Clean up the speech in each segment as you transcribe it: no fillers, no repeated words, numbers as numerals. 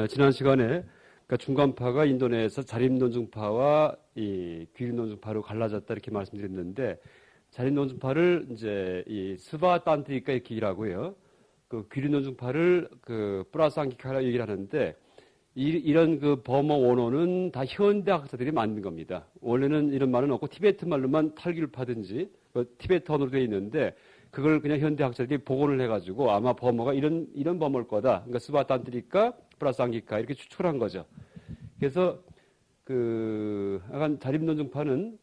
지난 시간에 그러니까 중간파가 인도네에서 자립논증파와 이 귀리논증파로 갈라졌다 이렇게 말씀드렸는데 자립논증파를 이제 이 스바탄트리카 이렇게 일하고요. 그 귀리논증파를 그 프라상기카라 얘기를 하는데 이런 그 버머 원어는 다 현대 학자들이 만든 겁니다. 원래는 이런 말은 없고 티베트 말로만 탈길파든지 티베트어로 되어 있는데 그걸 그냥 현대 학자들이 복원을 해가지고 아마 버머가 이런 버머일 거다. 그러니까 스바탄트리카 플러스 안기카 이렇게 추측한 거죠. 그래서 그 약간 자립논증파는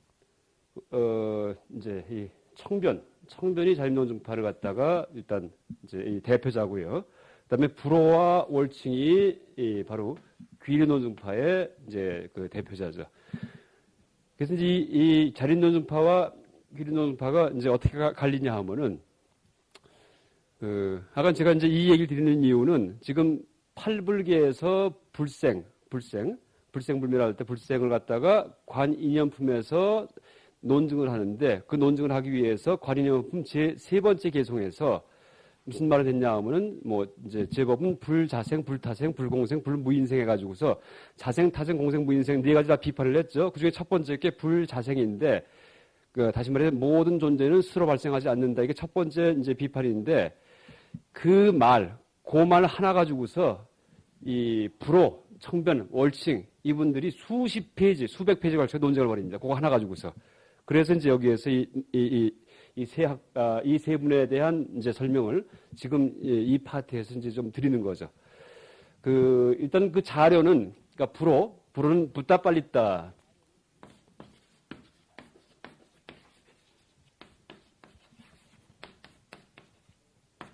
이제 이 청변이 자립논증파를 갖다가 일단 이제 이 대표자고요. 그다음에 불호와 월칭이 바로 귀리논증파의 이제 그 대표자죠. 그래서 이제 이 자립논증파와 귀리논증파가 이제 어떻게 갈리냐 하면은 아까 제가 이제 이 얘기를 드리는 이유는 지금 팔불계에서 불생불멸할 때 불생을 갖다가 관인연품에서 논증을 하는데 그 논증을 하기 위해서 관인연품 제3 번째 개송에서 무슨 말을 했냐 하면은 뭐 이제 제법은 불자생, 불타생, 불공생, 불무인생 해가지고서 자생, 타생, 공생, 무인생 네 가지 다 비판을 했죠. 그 중에 첫 번째 게 불자생인데 다시 말해 모든 존재는 스스로 발생하지 않는다. 이게 첫 번째 이제 비판인데 그 말 하나 가지고서 이 불호, 청변, 월칭 이분들이 수십 페이지, 수백 페이지 걸쳐 논쟁을 벌입니다. 그거 하나 가지고서. 그래서 이제 여기에서 이 세 분에 대한 이제 설명을 지금 이 파트에서 이제 좀 드리는 거죠. 일단 그 자료는, 그러니까 불호는 붓다 빨리다.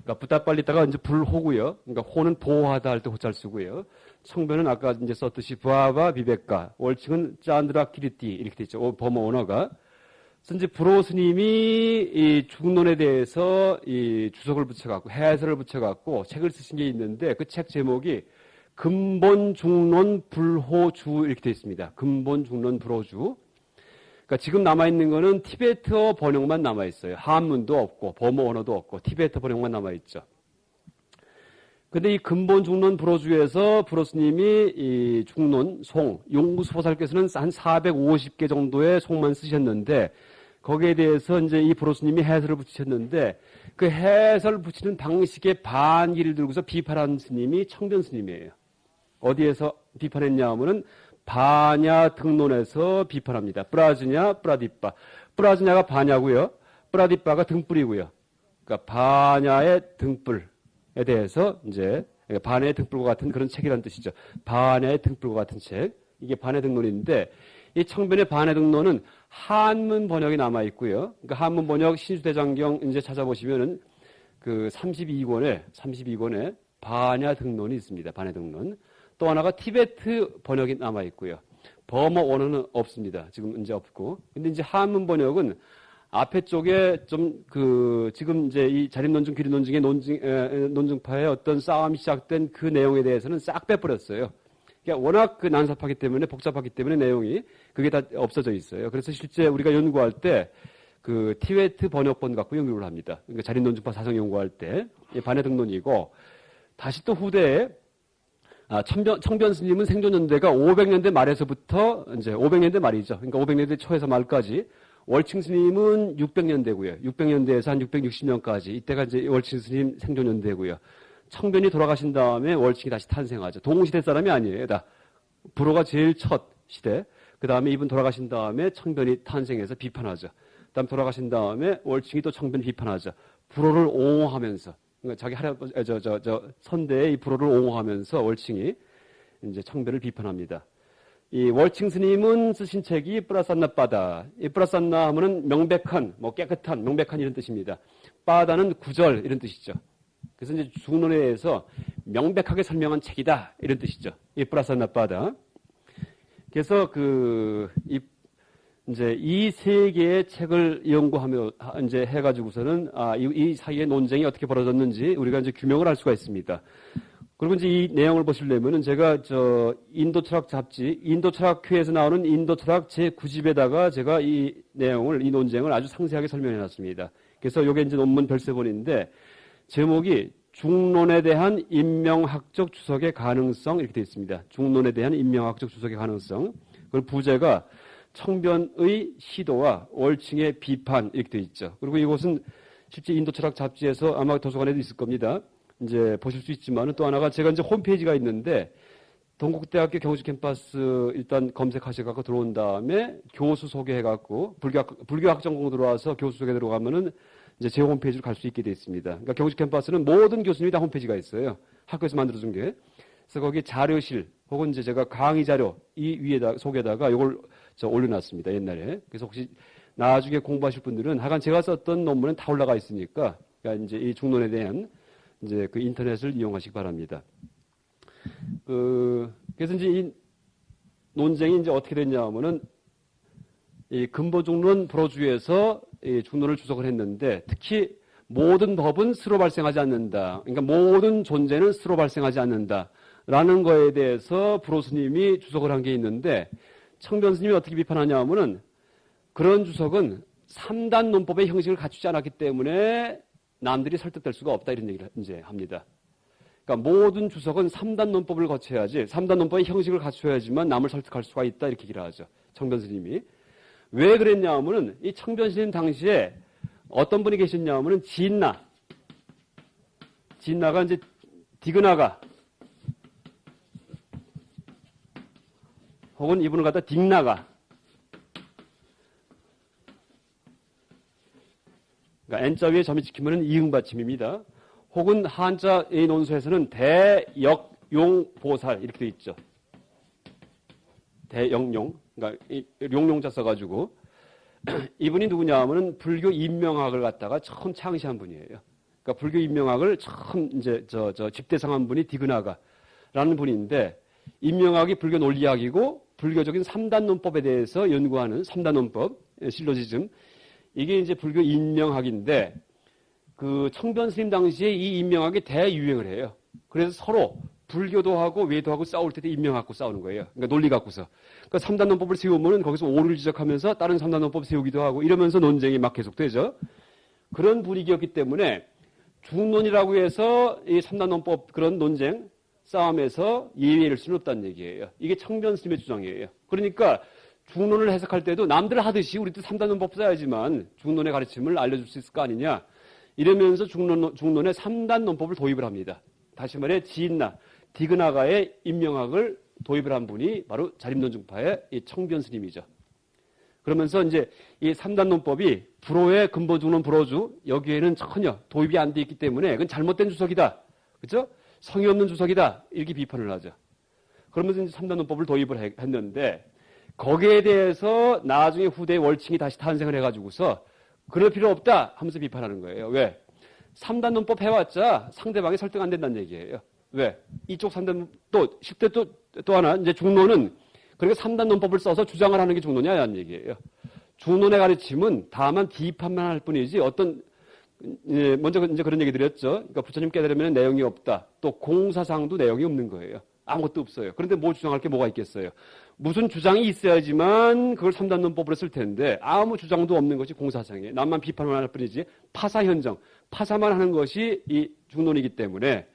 그러니까 붓다 빨리다가 이제 불호고요. 그러니까 호는 보호하다 할 때 호자를 쓰고요. 청변은 아까 이제 썼듯이 부하바 비백가, 월칭은 짠드라 키리띠 이렇게 돼 있죠. 범어 언어가. 그래서 이제 불호 스님이 이 중론에 대해서 이 주석을 붙여갖고 해설을 붙여갖고 책을 쓰신 게 있는데 그 책 제목이 근본 중론 불호주 이렇게 돼 있습니다. 근본 중론 불호주. 그러니까 지금 남아있는 거는 티베트어 번역만 남아있어요. 한문도 없고 범어 언어도 없고 티베트어 번역만 남아있죠. 근데 이 근본 중론 불호주에서 불호 스님이 이 중론 용구수 보살께서는 한 450개 정도의 송만 쓰셨는데 거기에 대해서 이제 이 불호 스님이 해설을 붙이셨는데 그 해설 붙이는 방식의 반기를 들고서 비판한 스님이 청변 스님이에요. 어디에서 비판했냐 하면은 바냐 등론에서 비판합니다. 프라즈냐, 프라디빠. 프라즈냐가 바냐고요. 프라디빠가 등불이고요. 그러니까 바냐의 등불. 에 대해서 이제 반야의 등불과 같은 그런 책이라는 뜻이죠. 반야의 등불과 같은 책. 이게 반야 등론인데 이 청변의 반야 등론은 한문 번역이 남아 있고요. 그러니까 한문 번역 신수대장경 이제 찾아보시면은 그 32권에 반야 등론이 있습니다. 반야 등론. 또 하나가 티베트 번역이 남아 있고요. 버머 원어는 없습니다. 지금 이제 없고. 근데 이제 한문 번역은 앞에 쪽에 좀 지금 이제 이 자립논증, 귀리논증의 논증파의 어떤 싸움이 시작된 그 내용에 대해서는 싹 빼버렸어요. 그러니까 워낙 난삽하기 때문에, 복잡하기 때문에 내용이 그게 다 없어져 있어요. 그래서 실제 우리가 연구할 때 티베트 번역본 갖고 연구를 합니다. 그러니까 자립논증파 사성 연구할 때, 반야 등론이고, 다시 또 후대에 청변 스님은 생존연대가 500년대 말에서부터 이제 500년대 말이죠. 그러니까 500년대 초에서 말까지 월칭 스님은 600년대고요. 600년대에서 한 660년까지. 이때가 이제 월칭 스님 생존연대고요. 청변이 돌아가신 다음에 월칭이 다시 탄생하죠. 동시대 사람이 아니에요. 다 불호가 제일 첫 시대. 그 다음에 이분 돌아가신 다음에 청변이 탄생해서 비판하죠. 그 다음 돌아가신 다음에 월칭이 또 청변 비판하죠. 불호를 옹호하면서. 그러니까 자기 할아버지, 선대의 이 불호를 옹호하면서 월칭이 이제 청변을 비판합니다. 이 월칭 스님은 쓰신 책이 뿌라산나 빠다. 이 뿌라산나 하면은 명백한, 깨끗한, 명백한 이런 뜻입니다. 빠다는 구절 이런 뜻이죠. 그래서 이제 중론에 대해서 명백하게 설명한 책이다 이런 뜻이죠. 이 뿌라산나 빠다. 그래서 이제 이 세 개의 책을 연구하며 이제 해가지고서는 이 사이의 논쟁이 어떻게 벌어졌는지 우리가 이제 규명을 할 수가 있습니다. 그리고 이제 이 내용을 보시려면은 제가 인도 철학 잡지, 인도 철학회에서 나오는 인도 철학 제9집에다가 제가 이 내용을, 이 논쟁을 아주 상세하게 설명해 놨습니다. 그래서 요게 이제 논문 별세본인데 제목이 중론에 대한 인명학적 주석의 가능성 이렇게 되어 있습니다. 중론에 대한 인명학적 주석의 가능성. 그리고 부제가 청변의 시도와 월칭의 비판 이렇게 되어 있죠. 그리고 이것은 실제 인도철학 잡지에서 아마 도서관에도 있을 겁니다. 이제 보실 수 있지만 또 하나가 제가 이제 홈페이지가 있는데 동국대학교 경주 캠퍼스 일단 검색하셔갖고 들어온 다음에 교수 소개해갖고 불교학 전공 들어와서 교수 소개 들어가면은 이제 제 홈페이지로 갈 수 있게 되어 있습니다. 그러니까 경주 캠퍼스는 모든 교수님이 다 홈페이지가 있어요. 학교에서 만들어준 게. 그래서 거기 자료실 혹은 이제 제가 강의 자료 이 위에다 속에다가 이걸 올려놨습니다. 옛날에. 그래서 혹시 나중에 공부하실 분들은 하여간 제가 썼던 논문은 다 올라가 있으니까 그러니까 이제 이 중론에 대한 이제 그 인터넷을 이용하시기 바랍니다. 그래서 이제 이 논쟁이 이제 어떻게 됐냐 하면은 이 근본중론 불어주에서 이 중론을 주석을 했는데 특히 모든 법은 스스로 발생하지 않는다. 그러니까 모든 존재는 스스로 발생하지 않는다. 라는 거에 대해서 불호 스님이 주석을 한 게 있는데 청변 스님이 어떻게 비판하냐 하면은 그런 주석은 3단 논법의 형식을 갖추지 않았기 때문에 남들이 설득될 수가 없다 이런 얘기를 이제 합니다. 그러니까 모든 주석은 3단 논법을 거쳐야지 3단 논법의 형식을 갖춰야지만 남을 설득할 수가 있다 이렇게 얘기를 하죠. 청변 스님이. 왜 그랬냐 하면은 이 청변 스님 당시에 어떤 분이 계셨냐 하면은 진나가 이제 디그나가 혹은 이분을 갖다 딩나가 그러니까 N자 위에 점이 찍히면 이응 받침입니다. 혹은 한자의 논서에서는 대역용보살 이렇게 되어 있죠. 대역용. 그러니까 용용자 써가지고 이분이 누구냐 하면은 불교 인명학을 갖다가 처음 창시한 분이에요. 그러니까 불교 인명학을 처음 이제 집대성한 분이 디그나가라는 분인데 인명학이 불교 논리학이고 불교적인 3단 논법에 대해서 연구하는 3단 논법, 실로지즘 이게 이제 불교 인명학인데 그 청변 스님 당시에 이 인명학이 대유행을 해요. 그래서 서로 불교도 하고 외도 하고 싸울 때도 인명 갖고 싸우는 거예요. 그러니까 논리 갖고서. 그러니까 3단 논법을 세우면은 거기서 오류를 지적하면서 다른 3단 논법 세우기도 하고 이러면서 논쟁이 막 계속되죠. 그런 분위기였기 때문에 중론이라고 해서 이 3단 논법 그런 논쟁 싸움에서 예외일 수는 없다는 얘기예요. 이게 청변 스님의 주장이에요. 그러니까 중론을 해석할 때도 남들 하듯이 우리도 3단 논법 써야지만 중론의 가르침을 알려줄 수 있을 거 아니냐. 이러면서 중론에 3단 논법을 도입을 합니다. 다시 말해 지인나, 디그나가의 인명학을 도입을 한 분이 바로 자립논증파의 이 청변 스님이죠. 그러면서 이제 이 3단 논법이 불호의 근본중론 불호주 여기에는 전혀 도입이 안 돼 있기 때문에 그건 잘못된 주석이다. 그렇죠? 성의 없는 주석이다. 이렇게 비판을 하죠. 그러면서 이제 3단 논법을 도입을 했는데 거기에 대해서 나중에 후대의 월칭이 다시 탄생을 해가지고서 그럴 필요 없다 하면서 비판하는 거예요. 왜? 3단 논법 해왔자 상대방이 설득 안 된다는 얘기예요. 왜? 이쪽 3단, 또, 10대 또 하나, 이제 중론은, 그러니까 3단 논법을 써서 주장을 하는 게 중론이야, 라는 얘기예요. 중론의 가르침은 다만 비판만 할 뿐이지 어떤, 먼저 이제 그런 얘기 드렸죠. 그러니까 부처님 깨달으면 내용이 없다. 또 공사상도 내용이 없는 거예요. 아무것도 없어요. 그런데 뭐 주장할 게 뭐가 있겠어요. 무슨 주장이 있어야지만 그걸 3단 논법으로 쓸 텐데 아무 주장도 없는 것이 공사상이에요. 남만 비판만 할 뿐이지 파사현정, 파사만 하는 것이 이 중론이기 때문에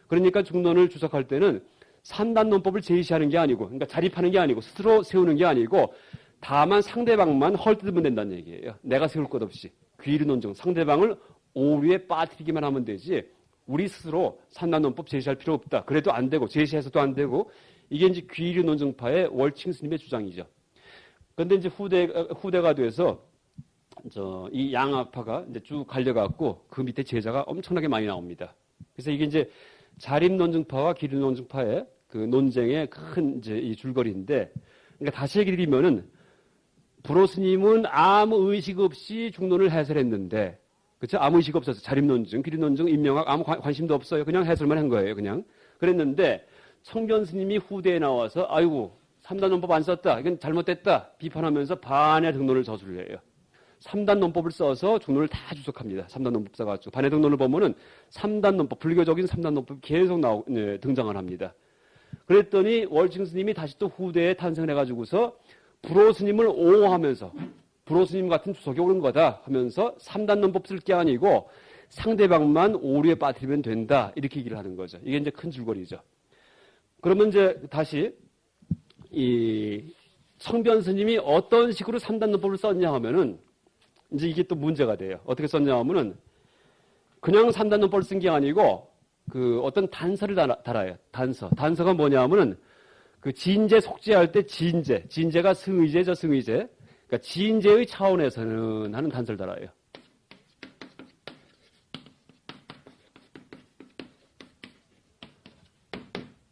그러니까 중론을 주석할 때는 3단 논법을 제시하는 게 아니고 그러니까 자립하는 게 아니고 스스로 세우는 게 아니고 다만 상대방만 헐뜯으면 된다는 얘기예요. 내가 세울 것 없이 귀리 논증 상대방을 오류에 빠뜨리기만 하면 되지 우리 스스로 3단 논법 제시할 필요 없다. 그래도 안 되고 제시해서도 안 되고 이게 이제 귀리 논증파의 월칭 스님의 주장이죠. 그런데 이제 후대가 돼서 이 양학파가 이제 쭉 갈려갖고 그 밑에 제자가 엄청나게 많이 나옵니다. 그래서 이게 이제 자립 논증파와 기리 논증파의 그 논쟁의 큰 이제 이 줄거리인데, 그러니까 다시 얘기 드리면은 불호 스님은 아무 의식 없이 중론을 해설했는데, 그렇죠? 아무 의식 없어서 자립 논증, 기리 논증, 인명학 아무 관심도 없어요. 그냥 해설만 한 거예요. 그냥 그랬는데 청변 스님이 후대에 나와서 아이고 3단 논법 안 썼다. 이건 잘못됐다. 비판하면서 반의 등론을 저술을 해요. 3단 논법을 써서 중론을 다 주석합니다. 3단 논법 써가지고. 반의 등론을 보면은 3단 논법, 불교적인 3단 논법이 계속 등장을 합니다. 그랬더니 월칭 스님이 다시 또 후대에 탄생을 해가지고서 불호 스님을 옹호하면서 불호 스님 같은 주석이 오는 거다 하면서 3단 논법 쓸 게 아니고 상대방만 오류에 빠뜨리면 된다. 이렇게 얘기를 하는 거죠. 이게 이제 큰 줄거리죠. 그러면 이제 다시 이 청변 스님이 어떤 식으로 3단 논법을 썼냐 하면은 이제 이게 또 문제가 돼요. 어떻게 썼냐 하면은 그냥 3단 논법을 쓴 게 아니고 그 어떤 단서를 달아요. 단서가 뭐냐 하면은 그 진제 속죄할 때 진제가 승의제죠, 승의제. 그러니까 진제의 차원에서는 하는 단서를 달아요.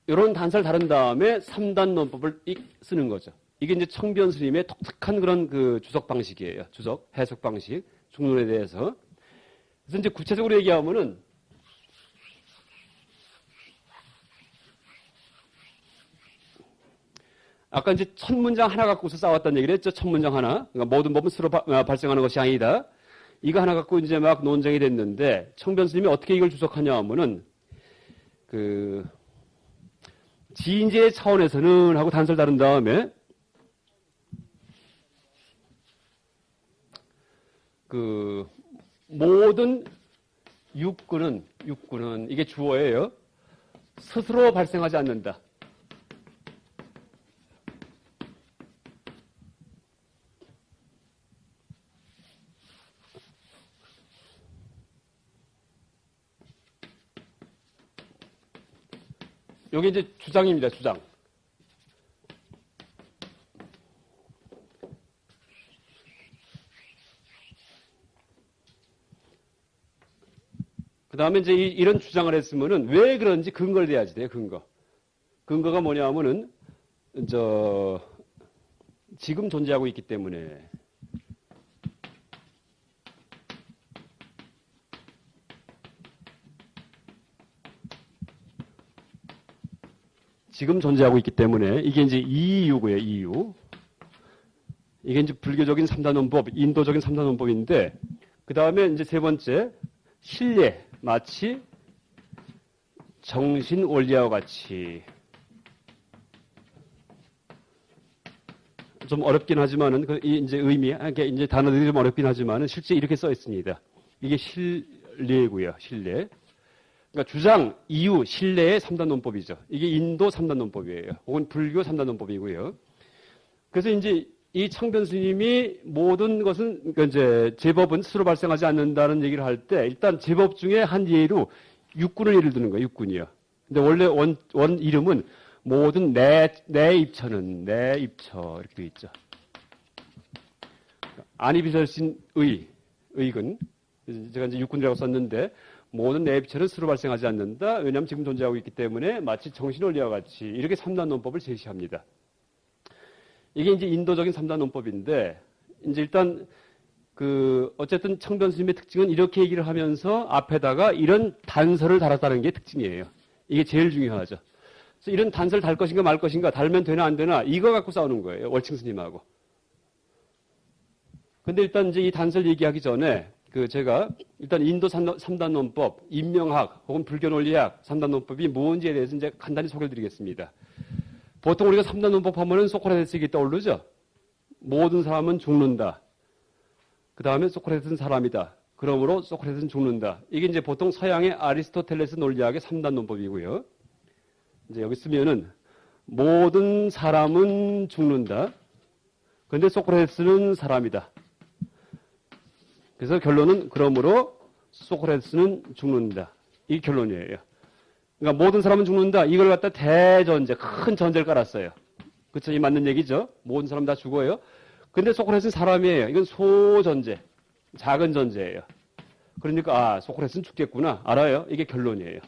이런 단서를 다른 다음에 3단 논법을 쓰는 거죠. 이게 이제 청변 스님의 독특한 그런 그 주석 방식이에요. 주석, 해석 방식, 중론에 대해서. 그래서 이제 구체적으로 얘기하면은 아까 이제 첫 문장 하나 갖고서 싸웠다는 얘기를 했죠. 첫 문장 하나. 그러니까 모든 법은 스스로 발생하는 것이 아니다. 이거 하나 갖고 이제 막 논쟁이 됐는데 청변 스님이 어떻게 이걸 주석하냐 하면은 그 지인제의 차원에서는 하고 단서를 다른 다음에 그 모든 육군은 이게 주어예요. 스스로 발생하지 않는다. 여기 이제 주장입니다. 주장. 그 다음에 이제 이런 주장을 했으면은 왜 그런지 근거를 대야지 돼요. 근거가 뭐냐 하면은 지금 존재하고 있기 때문에. 지금 존재하고 있기 때문에 이게 이제 이유고요. 이유. 이게 이제 불교적인 3단 논법, 인도적인 3단 논법인데 그 다음에 이제 세 번째 신뢰, 마치 정신 원리와 같이 좀 어렵긴 하지만은 이제 의미, 이제 단어들이 좀 어렵긴 하지만은 실제 이렇게 써 있습니다. 이게 신뢰고요. 신뢰. 그러니까 주장, 이유, 신뢰의 3단 논법이죠. 이게 인도 3단 논법이에요. 혹은 불교 3단 논법이고요. 그래서 이제 이 청변 스님이 모든 것은, 그러니까 이제 제법은 스스로 발생하지 않는다는 얘기를 할 때 일단 제법 중에 한 예로 육군을 예를 드는 거예요. 육군이요. 근데 원래 원 이름은 모든 내 입처는 내 입처 이렇게 되어 있죠. 안이비설신 의근. 제가 이제 육군이라고 썼는데 모든 내 입처는 스스로 발생하지 않는다. 왜냐하면 지금 존재하고 있기 때문에 마치 정신원리와 같이 이렇게 3단 논법을 제시합니다. 이게 이제 인도적인 3단 논법인데 이제 일단 어쨌든 청변 스님의 특징은 이렇게 얘기를 하면서 앞에다가 이런 단서를 달았다는 게 특징이에요. 이게 제일 중요하죠. 그래서 이런 단서를 달 것인가 말 것인가, 달면 되나 안 되나 이거 갖고 싸우는 거예요. 월칭 스님하고. 근데 일단 이제 이 단서를 얘기하기 전에 제가 일단 인도 3단 논법, 인명학 혹은 불교 논리학 3단 논법이 뭔지에 대해서 이제 간단히 소개를 드리겠습니다. 보통 우리가 3단 논법 하면은 소크라테스에게 떠오르죠. 모든 사람은 죽는다. 그 다음에 소크라테스는 사람이다. 그러므로 소크라테스는 죽는다. 이게 이제 보통 서양의 아리스토텔레스 논리학의 3단 논법이고요. 이제 여기 쓰면은 모든 사람은 죽는다. 그런데 소크라테스는 사람이다. 그래서 결론은 그러므로 소크라테스는 죽는다. 이게 결론이에요. 그러니까 모든 사람은 죽는다. 이걸 갖다 대전제, 큰 전제를 깔았어요. 그렇죠? 이 맞는 얘기죠. 모든 사람 다 죽어요. 근데 소크라테스는 사람이에요. 이건 소전제, 작은 전제예요. 그러니까 소크라테스는 죽겠구나. 알아요? 이게 결론이에요.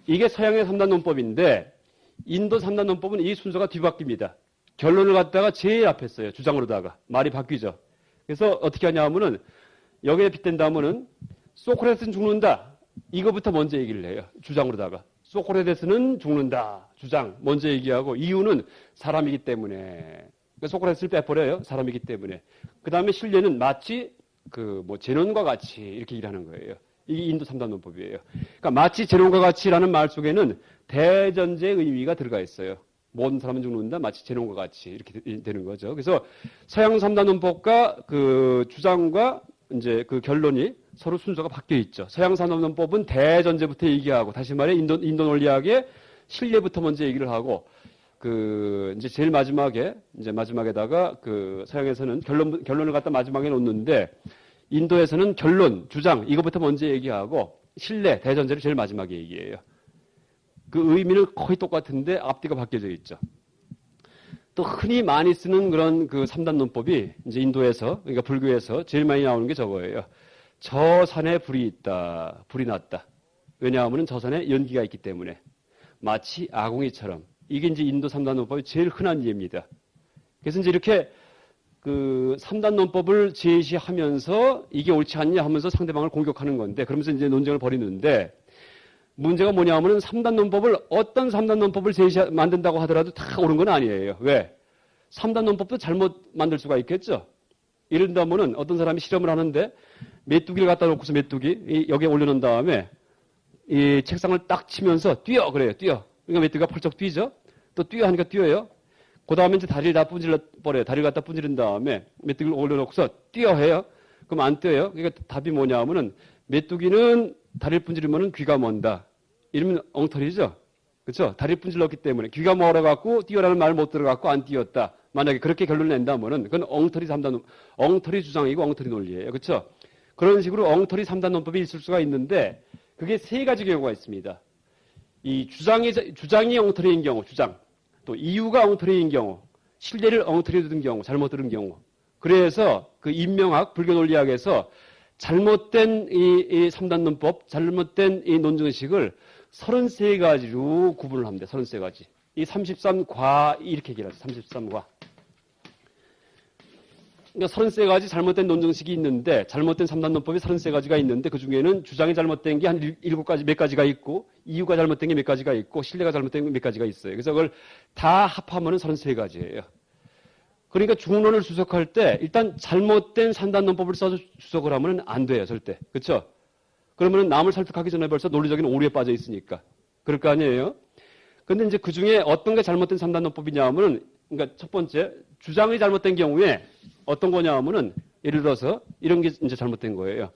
이게 서양의 3단 논법인데 인도 3단 논법은 이 순서가 뒤바뀝니다. 결론을 갖다가 제일 앞에 써요. 주장으로다가. 말이 바뀌죠. 그래서 어떻게 하냐 하면은 여기에 빗댄다면은 소크라테스는 죽는다. 이거부터 먼저 얘기를 해요. 주장으로다가. 소크라테스는 죽는다. 주장. 먼저 얘기하고 이유는 사람이기 때문에. 그러니까 소크라테스를 빼버려요. 사람이기 때문에. 그 다음에 신뢰는 마치 제논과 같이 이렇게 얘기하는 거예요. 이게 인도 3단 논법이에요. 그러니까 마치 제논과 같이라는 말 속에는 대전제의 의미가 들어가 있어요. 모든 사람은 죽는다. 마치 제논과 같이 이렇게 되는 거죠. 그래서 서양 3단 논법과 주장과 이제 그 결론이 서로 순서가 바뀌어 있죠. 서양 삼단론법은 대전제부터 얘기하고, 다시 말해 인도 논리학의 실례부터 먼저 얘기를 하고, 이제 제일 마지막에, 이제 마지막에다가 서양에서는 결론을 갖다 마지막에 놓는데, 인도에서는 결론, 주장, 이거부터 먼저 얘기하고, 실례, 대전제를 제일 마지막에 얘기해요. 그 의미는 거의 똑같은데 앞뒤가 바뀌어져 있죠. 또 흔히 많이 쓰는 그런 그 3단 논법이 이제 인도에서, 그러니까 불교에서 제일 많이 나오는 게 저거예요. 저 산에 불이 있다. 불이 났다. 왜냐하면 저 산에 연기가 있기 때문에. 마치 아궁이처럼. 이게 이제 인도 3단 논법의 제일 흔한 예입니다. 그래서 이제 이렇게 그 3단 논법을 제시하면서 이게 옳지 않냐 하면서 상대방을 공격하는 건데, 그러면서 이제 논쟁을 벌이는데, 문제가 뭐냐 하면은 3단 논법을, 어떤 3단 논법을 만든다고 하더라도 다 옳은 건 아니에요. 왜? 3단 논법도 잘못 만들 수가 있겠죠? 예를 들면은 어떤 사람이 실험을 하는데 메뚜기를 갖다 놓고서 메뚜기 여기에 올려놓은 다음에 이 책상을 딱 치면서 뛰어 그래요. 뛰어. 그러니까 메뚜기가 펄쩍 뛰죠. 또 뛰어 하니까 뛰어요. 그 다음에 이제 다리를 다 분질러 버려요. 다리를 갖다 분지른 다음에 메뚜기를 올려놓고서 뛰어 해요. 그럼 안 뛰어요. 그러니까 답이 뭐냐 하면은 메뚜기는 다리를 분지르면 귀가 먼다. 이러면 엉터리죠. 그렇죠? 다리를 분질렀기 때문에 귀가 멀어갖고 뛰어라는 말 못 들어갖고 안 뛰었다. 만약에 그렇게 결론을 낸다면은 그건 엉터리 주장이고 엉터리 논리예요. 그렇죠? 그런 식으로 엉터리 3단 논법이 있을 수가 있는데 그게 세 가지 경우가 있습니다. 이 주장이 엉터리인 경우, 주장. 또 이유가 엉터리인 경우, 실례를 엉터리 든 경우, 잘못 들은 경우. 그래서 그 인명학, 불교 논리학에서 잘못된 이 3단 논법, 잘못된 이 논증식을 33가지로 구분을 합니다. 33가지. 이 33과 이렇게 얘기를 하죠. 33과. 그러니까 33가지 잘못된 논증식이 있는데 잘못된 3단 논법이 33가지가 있는데 그중에는 주장이 잘못된 게 한 7가지 몇 가지가 있고 이유가 잘못된 게 몇 가지가 있고 신뢰가 잘못된 게 몇 가지가 있어요. 그래서 그걸 다 합하면 33가지예요. 그러니까 중론을 주석할 때 일단 잘못된 3단 논법을 써서 주석을 하면 안 돼요. 절대. 그렇죠? 그러면 남을 설득하기 전에 벌써 논리적인 오류에 빠져 있으니까. 그럴 거 아니에요? 근데 이제 그 중에 어떤 게 잘못된 3단 논법이냐 하면은, 그러니까 첫 번째, 주장이 잘못된 경우에 어떤 거냐 하면은, 예를 들어서 이런 게 이제 잘못된 거예요.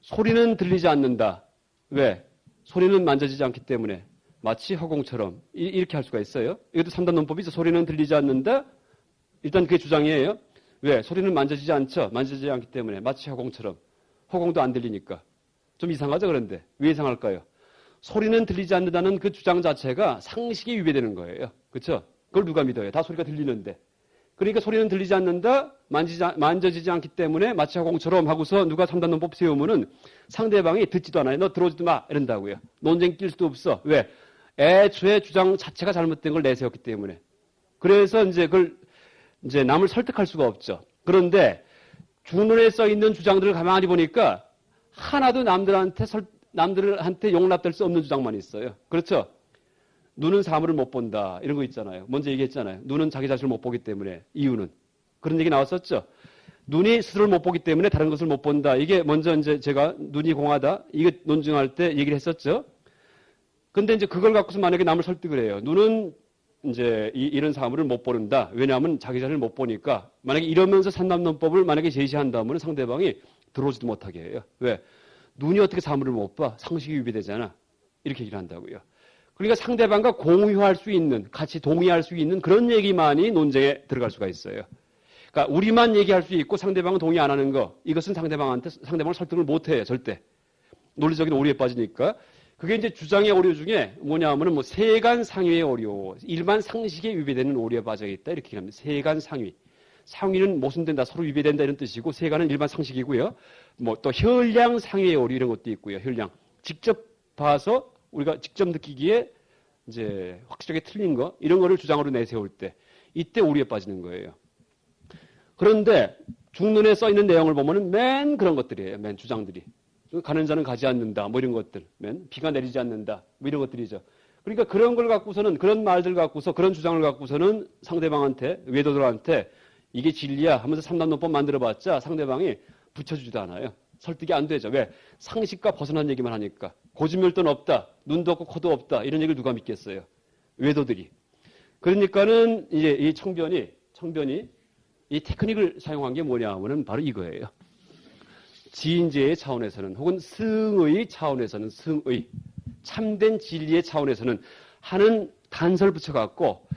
소리는 들리지 않는다. 왜? 소리는 만져지지 않기 때문에. 마치 허공처럼. 이렇게 할 수가 있어요. 이것도 3단 논법이죠. 소리는 들리지 않는다. 일단 그게 주장이에요. 왜? 소리는 만져지지 않죠. 만져지지 않기 때문에. 마치 허공처럼. 허공도 안 들리니까. 좀 이상하죠, 그런데. 왜 이상할까요? 소리는 들리지 않는다는 그 주장 자체가 상식에 위배되는 거예요. 그렇죠? 그걸 누가 믿어요? 다 소리가 들리는데. 그러니까 소리는 들리지 않는다, 만져지지 않기 때문에 마치 허공처럼 하고서 누가 3단 논법 세우면은 상대방이 듣지도 않아요. 너 들어오지도 마! 이런다고요. 논쟁 낄 수도 없어. 왜? 애초에 주장 자체가 잘못된 걸 내세웠기 때문에. 그래서 이제 그걸 이제 남을 설득할 수가 없죠. 그런데 중론에 써 있는 주장들을 가만히 보니까 하나도 남들한테 용납될 수 없는 주장만 있어요. 그렇죠? 눈은 사물을 못 본다. 이런 거 있잖아요. 먼저 얘기했잖아요. 눈은 자기 자신을 못 보기 때문에. 이유는. 그런 얘기 나왔었죠? 눈이 스스로를 못 보기 때문에 다른 것을 못 본다. 이게 먼저 이제 제가 눈이 공하다. 이게 논증할 때 얘기를 했었죠? 근데 이제 그걸 갖고서 만약에 남을 설득을 해요. 눈은 이제 이런 사물을 못 보는다. 왜냐하면 자기 자신을 못 보니까. 만약에 이러면서 산남론법을 만약에 제시한다면 상대방이 들어오지도 못하게 해요. 왜? 눈이 어떻게 사물을 못 봐? 상식이 위배되잖아. 이렇게 얘기를 한다고요. 그러니까 상대방과 공유할 수 있는, 같이 동의할 수 있는 그런 얘기만이 논쟁에 들어갈 수가 있어요. 그러니까 우리만 얘기할 수 있고 상대방은 동의 안 하는 거, 이것은 상대방을 설득을 못 해요. 절대. 논리적인 오류에 빠지니까. 그게 이제 주장의 오류 중에 뭐냐 하면은 뭐 세간 상위의 오류, 일반 상식에 위배되는 오류에 빠져 있다. 이렇게 얘기합니다. 세간 상위. 상위는 모순된다, 서로 위배된다 이런 뜻이고 세간은 일반 상식이고요. 뭐 또 혈량 상위의 오류 이런 것도 있고요. 혈량. 직접 봐서 우리가 직접 느끼기에 이제 확실하게 틀린 거 이런 거를 주장으로 내세울 때 이때 오류에 빠지는 거예요. 그런데 중론에 써 있는 내용을 보면은 맨 그런 것들이에요. 맨 주장들이. 가는 자는 가지 않는다. 뭐 이런 것들. 맨 비가 내리지 않는다. 뭐 이런 것들이죠. 그러니까 그런 걸 갖고서는 그런 말들 갖고서 그런 주장을 갖고서는 상대방한테 외도들한테 이게 진리야 하면서 3단 논법 만들어봤자 상대방이 붙여주지도 않아요. 설득이 안 되죠. 왜? 상식과 벗어난 얘기만 하니까. 고지멸도는 없다. 눈도 없고 코도 없다. 이런 얘기를 누가 믿겠어요? 외도들이. 그러니까는 이제 이 청변이 이 테크닉을 사용한 게 뭐냐 하면은 바로 이거예요. 지인제의 차원에서는 혹은 승의 차원에서는 승의 참된 진리의 차원에서는 하는 단서를 붙여갖고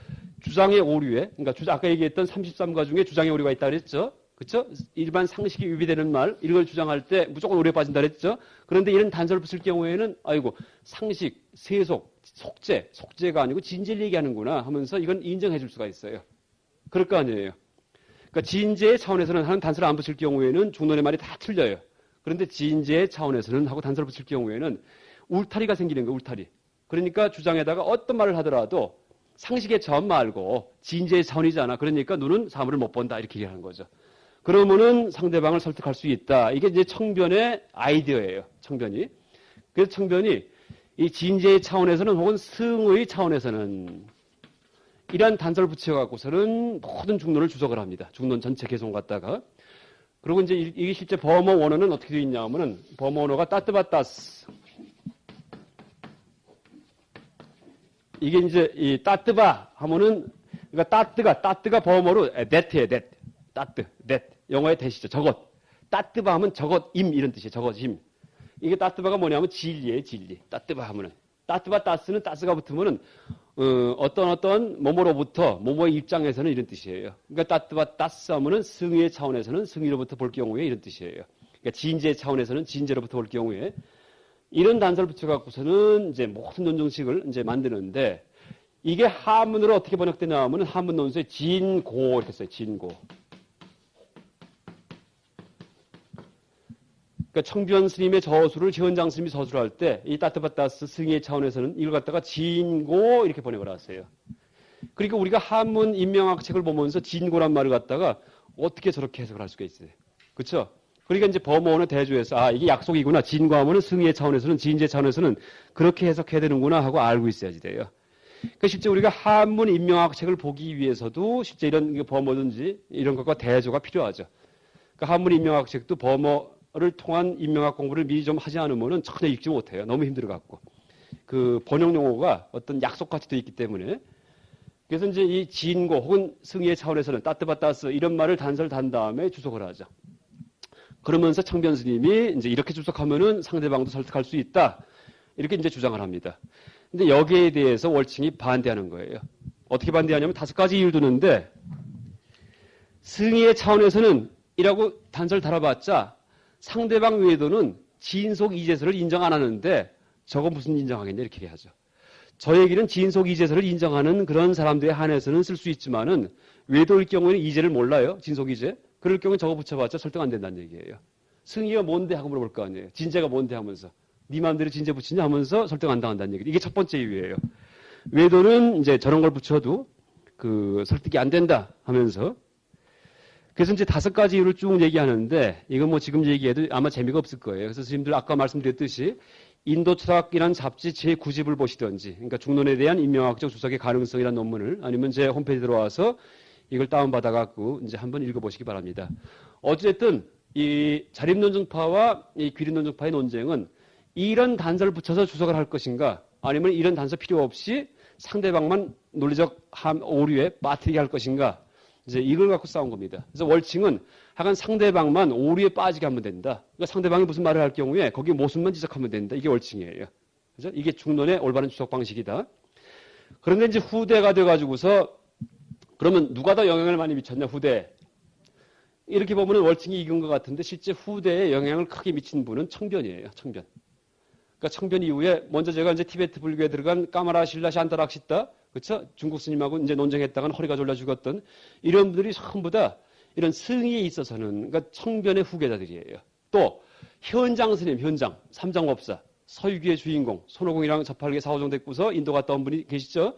주장의 오류에 그러니까 아까 얘기했던 33가 중에 주장의 오류가 있다 그랬죠. 그렇죠? 일반 상식이 위배되는 말 이런 걸 주장할 때 무조건 오류에 빠진다 그랬죠. 그런데 이런 단서를 붙일 경우에는 아이고 상식, 세속, 속죄가 아니고 진리를 얘기하는구나 하면서 이건 인정해 줄 수가 있어요. 그럴 거 아니에요. 그러니까 지인제의 차원에서는 하는 단서를 안 붙일 경우에는 중론의 말이 다 틀려요. 그런데 지인제의 차원에서는 하고 단서를 붙일 경우에는 울타리가 생기는 거예요. 울타리. 그러니까 주장에다가 어떤 말을 하더라도 상식의 점 말고 지인제의 차원이잖아. 그러니까 눈은 사물을 못 본다 이렇게 얘기하는 거죠. 그러면은 상대방을 설득할 수 있다. 이게 이제 청변의 아이디어예요. 청변이. 그래서 청변이 이 지인제의 차원에서는 혹은 승의 차원에서는 이러한 단서를 붙여갖고서는 모든 중론을 주석을 합니다. 중론 전체 개성 갖다가. 그리고 이제 이게 실제 버머 원어는 어떻게 되어 있냐면은 버머 원어가 따뜨바따스. 이게 이제 이 따뜨바 하면은 그러니까 따뜨가 버머로 that예요. that. 따뜨, that. 영어의 that이죠. 저것. 따뜨바 하면 저것임 이런 뜻이에요. 저것임. 이게 따뜨바가 뭐냐면 진리예요. 진리. 따뜨바 하면은. 따뜨바 따스는 따스가 붙으면은 어떤 뭐뭐로부터 뭐뭐의 입장에서는 이런 뜻이에요. 그러니까 따뜨바 따스 하면은 승의의 차원에서는 승의로부터 볼 경우에 이런 뜻이에요. 그러니까 진제의 차원에서는 진제로부터 볼 경우에 이런 단서를 붙여갖고서는 이제 모든 논정식을 이제 만드는데 이게 한문으로 어떻게 번역되냐 하면은 한문 논수에 진고 이렇게 써요. 진고. 그러니까 청변 스님의 저수를 현장 스님이 저수를 할 때 이 따뜨바따스 승의 차원에서는 이걸 갖다가 진고 이렇게 번역을 하세요. 그러니까 우리가 한문 인명학 책을 보면서 진고란 말을 갖다가 어떻게 저렇게 해석을 할 수가 있어요. 그렇죠? 그러니까 이제 범어원의 대조에서 이게 약속이구나. 진고하면은 승의 차원에서는 진제 차원에서는 그렇게 해석해야 되는구나 하고 알고 있어야지 돼요. 그러니까 실제 우리가 한문 인명학 책을 보기 위해서도 실제 이런 범어든지 이런 것과 대조가 필요하죠. 그러니까 한문 인명학 책도 범어를 통한 인명학 공부를 미리 좀 하지 않으면은 전혀 읽지 못해요. 너무 힘들어갖고. 그 번역 용어가 어떤 약속같이 되어 있기 때문에. 그래서 이제 이 진고 혹은 승의의 차원에서는 따뜨바따스 이런 말을 단서를 단 다음에 주석을 하죠. 그러면서 청변 스님이 이제 이렇게 주석하면은 상대방도 설득할 수 있다. 이렇게 이제 주장을 합니다. 근데 여기에 대해서 월칭이 반대하는 거예요. 어떻게 반대하냐면 5가지 이유를 두는데 승의의 차원에서는 이라고 단서를 달아봤자 상대방 외에도는 지인속 이제설을 인정 안 하는데 저거 무슨 인정하겠냐 이렇게 얘기하죠. 저 얘기는 지인속 이제설을 인정하는 그런 사람들에 한해서는 쓸 수 있지만은 외도일 경우에는 이제를 몰라요. 진속 이제. 그럴 경우에 저거 붙여봤자 설득 안 된다는 얘기예요. 승의가 뭔데 하고 물어볼 거 아니에요. 진제가 뭔데 하면서. 네 마음대로 진제 붙이냐 하면서 설득 안 당한다는 얘기. 이게 첫 번째 이유예요. 외도는 이제 저런 걸 붙여도 그 설득이 안 된다 하면서. 그래서 이제 5가지 이유를 쭉 얘기하는데 이건 뭐 지금 얘기해도 아마 재미가 없을 거예요. 그래서 스님들 아까 말씀드렸듯이 인도 철학이라는 잡지 제9집을 보시든지 그러니까 중론에 대한 인명학적 주석의 가능성이라는 논문을 아니면 제 홈페이지 들어와서 이걸 다운받아갖고 이제 한번 읽어보시기 바랍니다. 어쨌든 이 자립논증파와 이 귀린논증파의 논쟁은 이런 단서를 붙여서 주석을 할 것인가 아니면 이런 단서 필요 없이 상대방만 논리적 오류에 빠뜨리게 할 것인가 이제 이걸 갖고 싸운 겁니다. 그래서 월칭은 하여간 상대방만 오류에 빠지게 하면 된다. 그러니까 상대방이 무슨 말을 할 경우에 거기 모순만 지적하면 된다. 이게 월칭이에요. 그죠? 이게 중론의 올바른 주석 방식이다. 그런데 이제 후대가 돼가지고서 그러면 누가 더 영향을 많이 미쳤냐, 후대. 이렇게 보면 월칭이 이긴 것 같은데 실제 후대에 영향을 크게 미친 분은 청변이에요, 청변. 그러니까 청변 이후에 먼저 제가 이제 티베트 불교에 들어간 까마라 신라 샨타락시타, 그쵸? 중국 스님하고 이제 논쟁했다간 허리가 졸라 죽었던 이런 분들이 전부 다 이런 승의에 있어서는 그러니까 청변의 후계자들이에요. 또 현장 스님, 현장, 삼장법사, 서유기의 주인공, 손오공이랑 저팔계 사오정 됐고서 인도 갔다 온 분이 계시죠?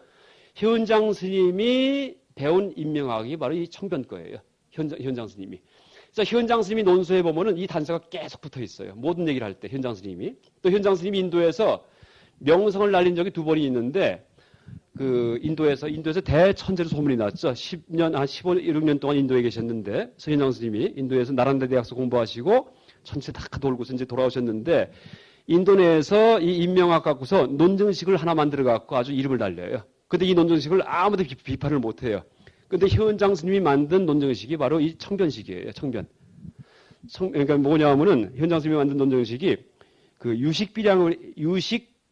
현장 스님이 배운 인명학이 바로 이 청변 거예요. 현장 스님이. 그래서 현장 스님이 논소해 보면은 이 단서가 계속 붙어 있어요. 모든 얘기를 할 때 현장 스님이. 또 현장 스님이 인도에서 명성을 날린 적이 2번이 있는데 그 인도에서 대천재로 소문이 났죠. 10년, 한 15, 16년 동안 인도에 계셨는데 현장 스님이 인도에서 나란다 대학에서 공부하시고 전체 다 돌고서 이제 돌아오셨는데 인도 내에서 이 인명학 갖고서 논증식을 하나 만들어 갖고 아주 이름을 날려요. 근데 이 논증식을 아무도 비판을 못 해요. 근데 현장 스님이 만든 논증식이 바로 이 청변식이에요. 청변. 그러니까 뭐냐면은 현장 스님이 만든 논증식이 그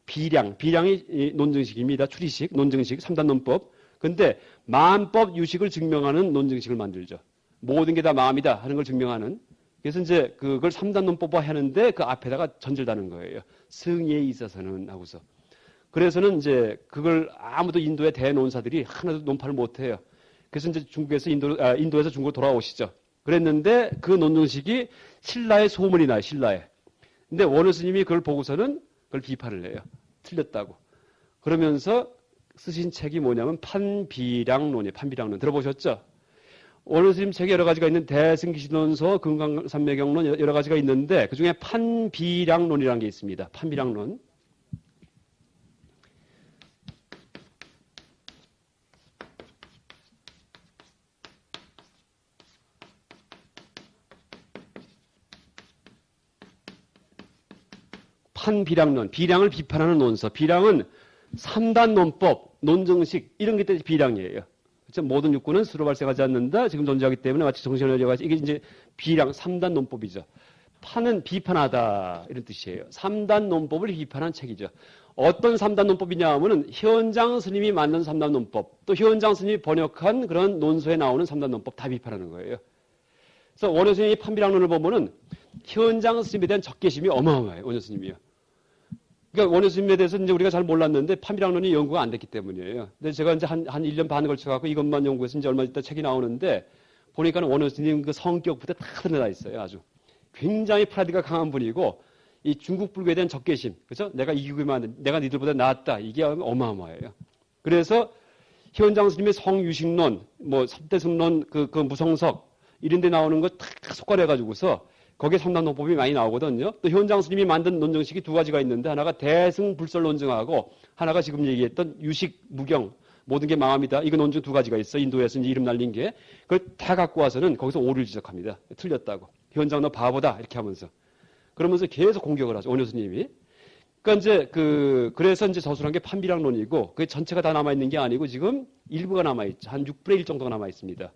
비량이 이 논증식입니다. 추리식, 논증식, 3단 논법. 근데 마음법 유식을 증명하는 논증식을 만들죠. 모든 게 다 마음이다 하는 걸 증명하는. 그래서 이제 그걸 3단 논법화 하는데 그 앞에다가 전제다는 거예요. 승리에 있어서는 하고서. 그래서는 이제 그걸 아무도 인도의 대논사들이 하나도 논파를 못 해요. 그래서 이제 인도에서 중국으로 돌아오시죠. 그랬는데 그 논증식이 신라의 소문이 나요, 신라에. 근데 원효 스님이 그걸 보고서는 그걸 비판을 해요. 틀렸다고. 그러면서 쓰신 책이 뭐냐면 판비량론이에요. 판비량론. 들어보셨죠? 원효 스님 책에 여러 가지가 있는 대승기시론서, 금강산매경론 여러 가지가 있는데 그중에 판비량론이라는 게 있습니다. 판비량론. 판비량론, 비량을 비판하는 논서. 비량은 3단 논법, 논증식 이런 게 때문에 비량이에요. 그렇죠? 모든 육군은 수로 발생하지 않는다. 지금 존재하기 때문에 마치 정신을 여가지고 이게 이제 비량 3단 논법이죠. 판은 비판하다 이런 뜻이에요. 3단 논법을 비판한 책이죠. 어떤 3단 논법이냐 하면은 현장 스님이 만든 3단 논법, 또 현장 스님이 번역한 그런 논서에 나오는 3단 논법 다 비판하는 거예요. 그래서 원효 스님이 판비량론을 보면은 현장 스님에 대한 적개심이 어마어마해요. 원효 스님이요. 그러니까 원효 스님에 대해서 이제 우리가 잘 몰랐는데 판비량론이 연구가 안 됐기 때문이에요. 근데 제가 이제 한 1년 반 걸쳐갖고 이것만 연구해서 이제 얼마 있다 책이 나오는데 보니까는 원효 스님 그 성격부터 다 드러나 있어요. 아주. 굉장히 프라이드가 강한 분이고 이 중국 불교에 대한 적개심. 그렇죠? 내가 이기기만 하는데 내가 니들보다 낫다. 이게 어마어마해요. 그래서 현장 스님의 성유식론, 뭐 섭대승론, 그 무성석 이런 데 나오는 거 다 속괄해가지고서 거기에 3단 논법이 많이 나오거든요. 또 현장 스님이 만든 논증식이 두 가지가 있는데 하나가 대승불설 논증하고 하나가 지금 얘기했던 유식, 무경, 모든 게 마음이다. 이거 논증 두 가지가 있어. 인도에서 이제 이름 날린 게. 그걸 다 갖고 와서는 거기서 오류를 지적합니다. 틀렸다고. 현장 너 바보다. 이렇게 하면서. 그러면서 계속 공격을 하죠. 원효 스님이. 그러니까 이제 그래서 이제 저술한 게 판비량론이고 그게 전체가 다 남아있는 게 아니고 지금 일부가 남아있죠. 한 6분의 1 정도가 남아있습니다.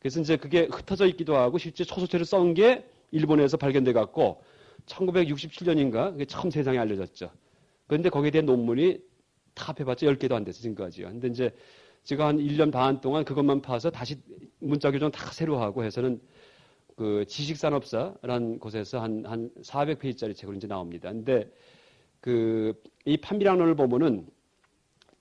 그래서 이제 그게 흩어져 있기도 하고 실제 초소체를 써온 게 일본에서 발견돼 갖고 1967년인가 그게 처음 세상에 알려졌죠. 그런데 거기에 대한 논문이 다 합해봤자 10개도 안 됐어요, 지금까지요. 근데 이제 제가 한 1년 반 동안 그것만 파서 다시 문자 교정 다 새로 하고 해서는 그 지식산업사라는 곳에서 한 400페이지짜리 책으로 이제 나옵니다. 근데 이 판비량론을 보면은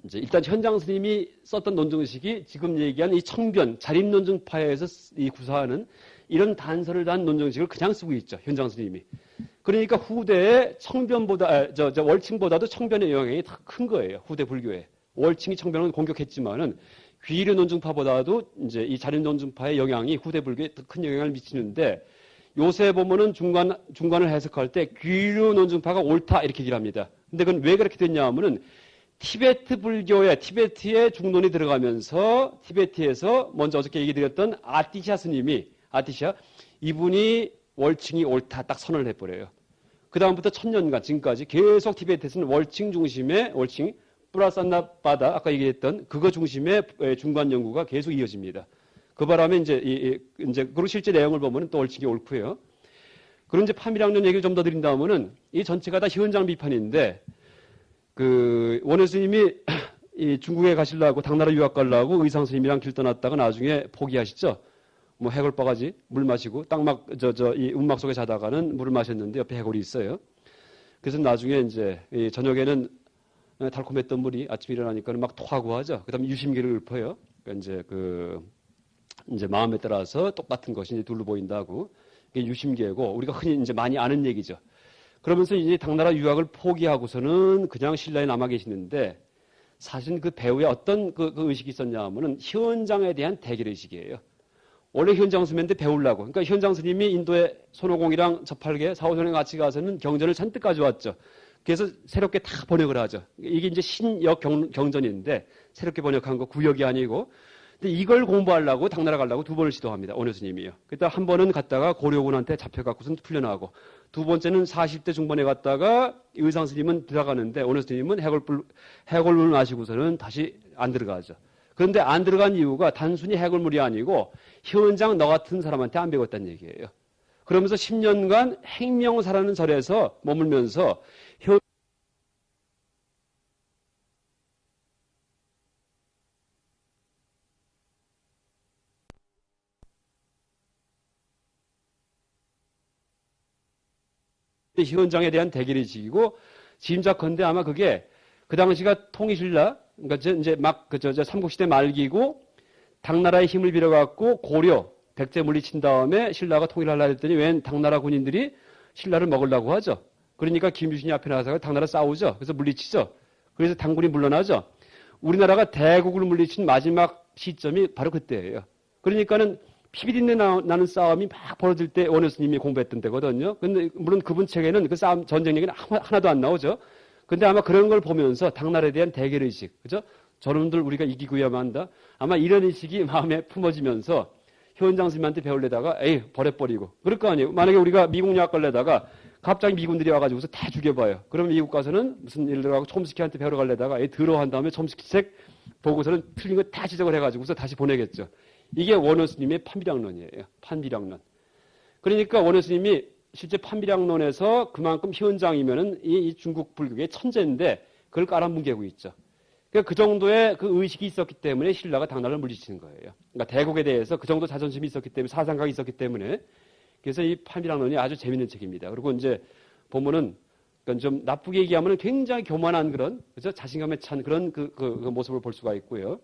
이제 일단 현장 스님이 썼던 논증식이 지금 얘기한 이 청변, 자립논증파에서 이 구사하는 이런 단서를 단 논증식을 그냥 쓰고 있죠. 현장 스님이. 그러니까 후대의 청변보다, 월칭보다도 청변의 영향이 더 큰 거예요. 후대 불교에. 월칭이 청변을 공격했지만은 귀류 논증파보다도 이제 이 자립논증파의 영향이 후대 불교에 더 큰 영향을 미치는데 요새 보면은 중간을 해석할 때 귀류 논증파가 옳다 이렇게 얘기를 합니다. 근데 그건 왜 그렇게 됐냐 하면은 티베트 불교의 티베트의 중론이 들어가면서 티베트에서 먼저 어저께 얘기 드렸던 아티샤 스님이 이분이 월칭이 옳다 딱 선언을 해버려요. 그 다음부터 1000년간 지금까지 계속 티베트에서는 월칭 중심의 뿌라산나바다 아까 얘기했던 그거 중심의 중간 연구가 계속 이어집니다. 그 바람에 이제 그리고 실제 내용을 보면 또 월칭이 옳고요. 그런 이제 판비량론 얘기를 좀 더 드린다면은 이 전체가 다 현장 비판인데 원효 스님이 이 중국에 가시려고 당나라 유학 가려고 의상 스님이랑 길 떠났다가 나중에 포기하시죠. 뭐 해골바가지 물 마시고 땅막 이 움막 속에 자다가는 물을 마셨는데 옆에 해골이 있어요. 그래서 나중에 이제 저녁에는 달콤했던 물이 아침에 일어나니까 막 토하고 하죠. 그다음에 유심기를 읊어요. 그러니까 이제 마음에 따라서 똑같은 것이 이제 둘로 보인다고. 이게 유심기고 우리가 흔히 이제 많이 아는 얘기죠. 그러면서 이제 당나라 유학을 포기하고서는 그냥 신라에 남아 계시는데 사실 그 배후에 어떤 그 의식이 있었냐 하면은 현장에 대한 대결 의식이에요. 원래 현장 스님인데 배우려고. 그러니까 현장 스님이 인도에 손오공이랑 저팔계, 사오선에 같이 가서는 경전을 잔뜩 가져왔죠. 그래서 새롭게 다 번역을 하죠. 이게 이제 신역 경전인데 새롭게 번역한 거 구역이 아니고. 근데 이걸 공부하려고 당나라 가려고 두 번을 시도합니다. 원효 스님이요. 그때 한 번은 갔다가 고려군한테 잡혀갖고선 풀려나가고 두 번째는 40대 중반에 갔다가 의상 스님은 들어가는데 원효 스님은 해골물 마시고서는 다시 안 들어가죠. 그런데 안 들어간 이유가 단순히 해골물이 아니고 현장 너 같은 사람한테 안 배웠다는 얘기예요. 그러면서 10년간 행명사라는 절에서 머물면서 현장에 대한 대결의식이고 짐작컨대 아마 그게 그 당시가 통일신라, 그러니까 이제 막 삼국시대 말기고 당나라의 힘을 빌어갖고 고려 백제 물리친 다음에 신라가 통일하려고 했더니 웬 당나라 군인들이 신라를 먹으려고 하죠. 그러니까 김유신이 앞에 나가서 당나라 싸우죠. 그래서 물리치죠. 그래서 당군이 물러나죠. 우리나라가 대국을 물리친 마지막 시점이 바로 그때예요. 그러니까는 피비린내 나는 싸움이 막 벌어질 때 원효스님이 공부했던 때거든요. 근데 물론 그분 책에는 그 싸움 전쟁 얘기는 하나도 안 나오죠. 근데 아마 그런 걸 보면서 당나라에 대한 대결의식, 그죠? 저놈들 우리가 이기고야만 한다. 아마 이런 의식이 마음에 품어지면서 현장 스님한테 배우려다가 에이 버려버리고 그럴 거 아니에요. 만약에 우리가 미국 유학 갈래다가 갑자기 미군들이 와가지고서 다 죽여봐요. 그러면 미국 가서는 무슨 예를 들어 촘스키한테 배우러 갈래다가 에이 들어한 다음에 촘스키 책 보고서는 틀린 거 다 지적을 해가지고서 다시 보내겠죠. 이게 원효스님의 판비량론이에요. 판비량론. 그러니까 원효스님이 실제 판비량론에서 그만큼 현장이면은 이 중국 불교의 천재인데 그걸 깔아뭉개고 있죠. 그러니까 그 정도의 그 의식이 있었기 때문에 신라가 당나라를 물리치는 거예요. 그러니까 대국에 대해서 그 정도 자존심이 있었기 때문에 사상각이 있었기 때문에 그래서 이 판비량론이 아주 재밌는 책입니다. 그리고 이제 보면은 그러니까 좀 나쁘게 얘기하면 굉장히 교만한 그런 그죠 자신감에 찬 그런 그 모습을 볼 수가 있고요.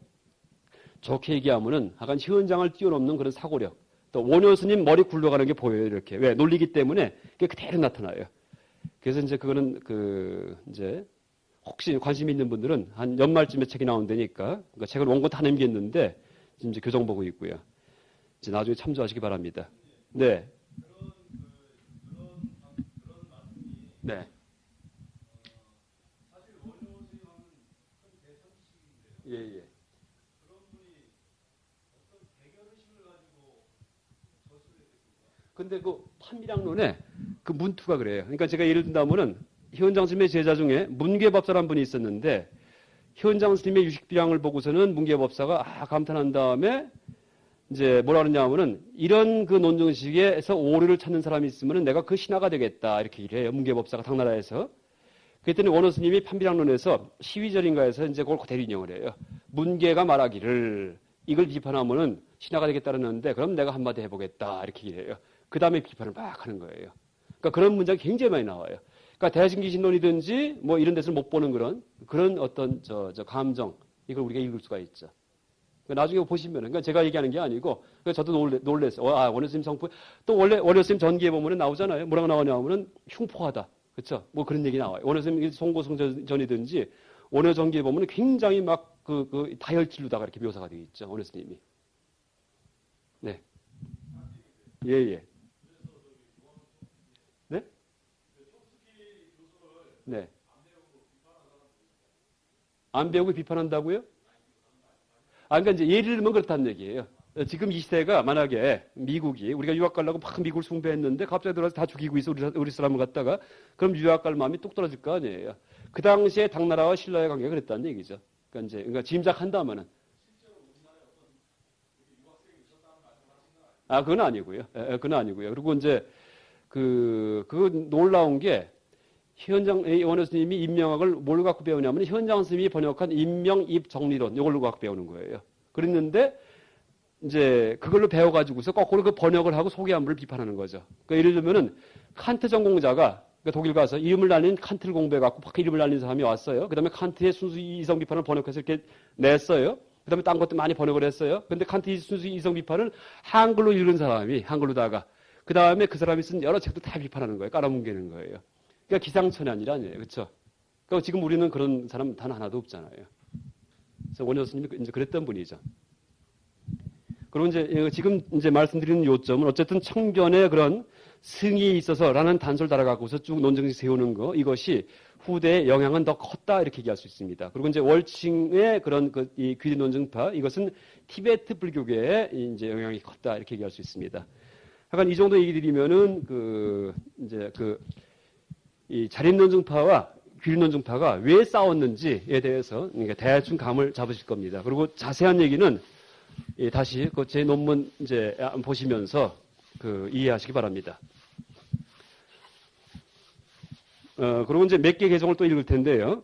좋게 얘기하면은 약간 현장을 뛰어넘는 그런 사고력. 또 원효스님 머리 굴러가는 게 보여요. 이렇게 왜 놀리기 때문에 그게 그대로 나타나요. 그래서 이제 그거는 이제 혹시 관심 있는 분들은 한 연말쯤에 책이 나온다니까 그러니까 책을 원고 다 남겼는데 지금 이제 교정 보고 있고요. 이제 나중에 참조하시기 바랍니다. 네. 네. 예, 예. 근데 그 판비량론에 그 문투가 그래요. 그러니까 제가 예를 든다면은 현장 스님의 제자 중에 문계법사라는 분이 있었는데 현장 스님의 유식비량을 보고서는 문계법사가 감탄한 다음에 이제 뭐라 그러냐면은 이런 그 논정식에서 오류를 찾는 사람이 있으면은 내가 그 신하가 되겠다 이렇게 얘기해요. 문계법사가 당나라에서. 그랬더니 원효 스님이 판비량론에서 시위절인가에서 이제 그걸 그대로 인용을 해요. 문계가 말하기를 이걸 비판하면은 신하가 되겠다는데 그럼 내가 한마디 해보겠다 이렇게 얘기해요. 그 다음에 비판을 막 하는 거예요. 그러니까 그런 문장이 굉장히 많이 나와요. 그러니까 대승기신론이든지 뭐 이런 데서 못 보는 그런 어떤 감정 이걸 우리가 읽을 수가 있죠. 그러니까 나중에 보시면은 그러니까 제가 얘기하는 게 아니고 저도 놀랬어요. 원효스님 성품 또 원래 원효스님 전기에 보면은 나오잖아요. 뭐라고 나오냐면은 흉포하다. 그렇죠? 뭐 그런 얘기 나와요. 원효스님 송고성전이든지 원효 전기에 보면은 굉장히 막 다혈질로다가 이렇게 묘사가 되어 있죠. 원효스님이. 네. 예, 예. 네? 네. 안 배우고 비판한다고요? 그러니까 이제 예를 들면 그렇다는 얘기예요. 지금 이 시대가 만약에 미국이 우리가 유학 가려고 막 미국을 숭배했는데 갑자기 들어와서 다 죽이고 있어 우리 사람을 갖다가 그럼 유학 갈 마음이 뚝 떨어질 거 아니에요. 그 당시에 당나라와 신라의 관계가 그랬다는 얘기죠. 그러니까 짐작한다면은. 그건 아니고요. 그건 아니고요. 그리고 이제 그 놀라운 게 현장 원효 스님이 인명학을 뭘 갖고 배우냐면 현장 스님이 번역한 인명입 정리론 이걸로 갖고 배우는 거예요. 그랬는데 이제 그걸로 배워가지고서 거꾸로 그 번역을 하고 소개한물을 비판하는 거죠. 그러니까 예를 들면은 칸트 전공자가 그러니까 독일 가서 이름을 날린 칸트를 공부해갖고 막 이름을 날린 사람이 왔어요. 그 다음에 칸트의 순수 이성 비판을 번역해서 이렇게 냈어요. 그 다음에 딴 것도 많이 번역을 했어요. 근데 칸트의 순수 이성 비판을 한글로 읽은 사람이 한글로다가 그 다음에 그 사람이 쓴 여러 책도 다 비판하는 거예요. 깔아뭉개는 거예요. 그러니까 기상천외한 아니에요. 그렇죠? 그러니까 지금 우리는 그런 사람 단 하나도 없잖아요. 그래서 원효 스님이 이제 그랬던 분이죠. 그리고 이제 지금 이제 말씀드리는 요점은 어쨌든 청견의 그런 승이 있어서라는 단서를 달아갖고서 쭉 논증을 세우는 거 이것이 후대의 영향은 더 컸다 이렇게 얘기할 수 있습니다. 그리고 이제 월칭의 그런 이 귀리 논증파 이것은 티베트 불교계에 이제 영향이 컸다 이렇게 얘기할 수 있습니다. 약간 이 정도 얘기 드리면은 이 자립논증파와 귀리논증파가 왜 싸웠는지에 대해서 대충 감을 잡으실 겁니다. 그리고 자세한 얘기는 다시 제 논문 이제 보시면서 이해하시기 바랍니다. 그리고 이제 몇 개 개성을 또 읽을 텐데요.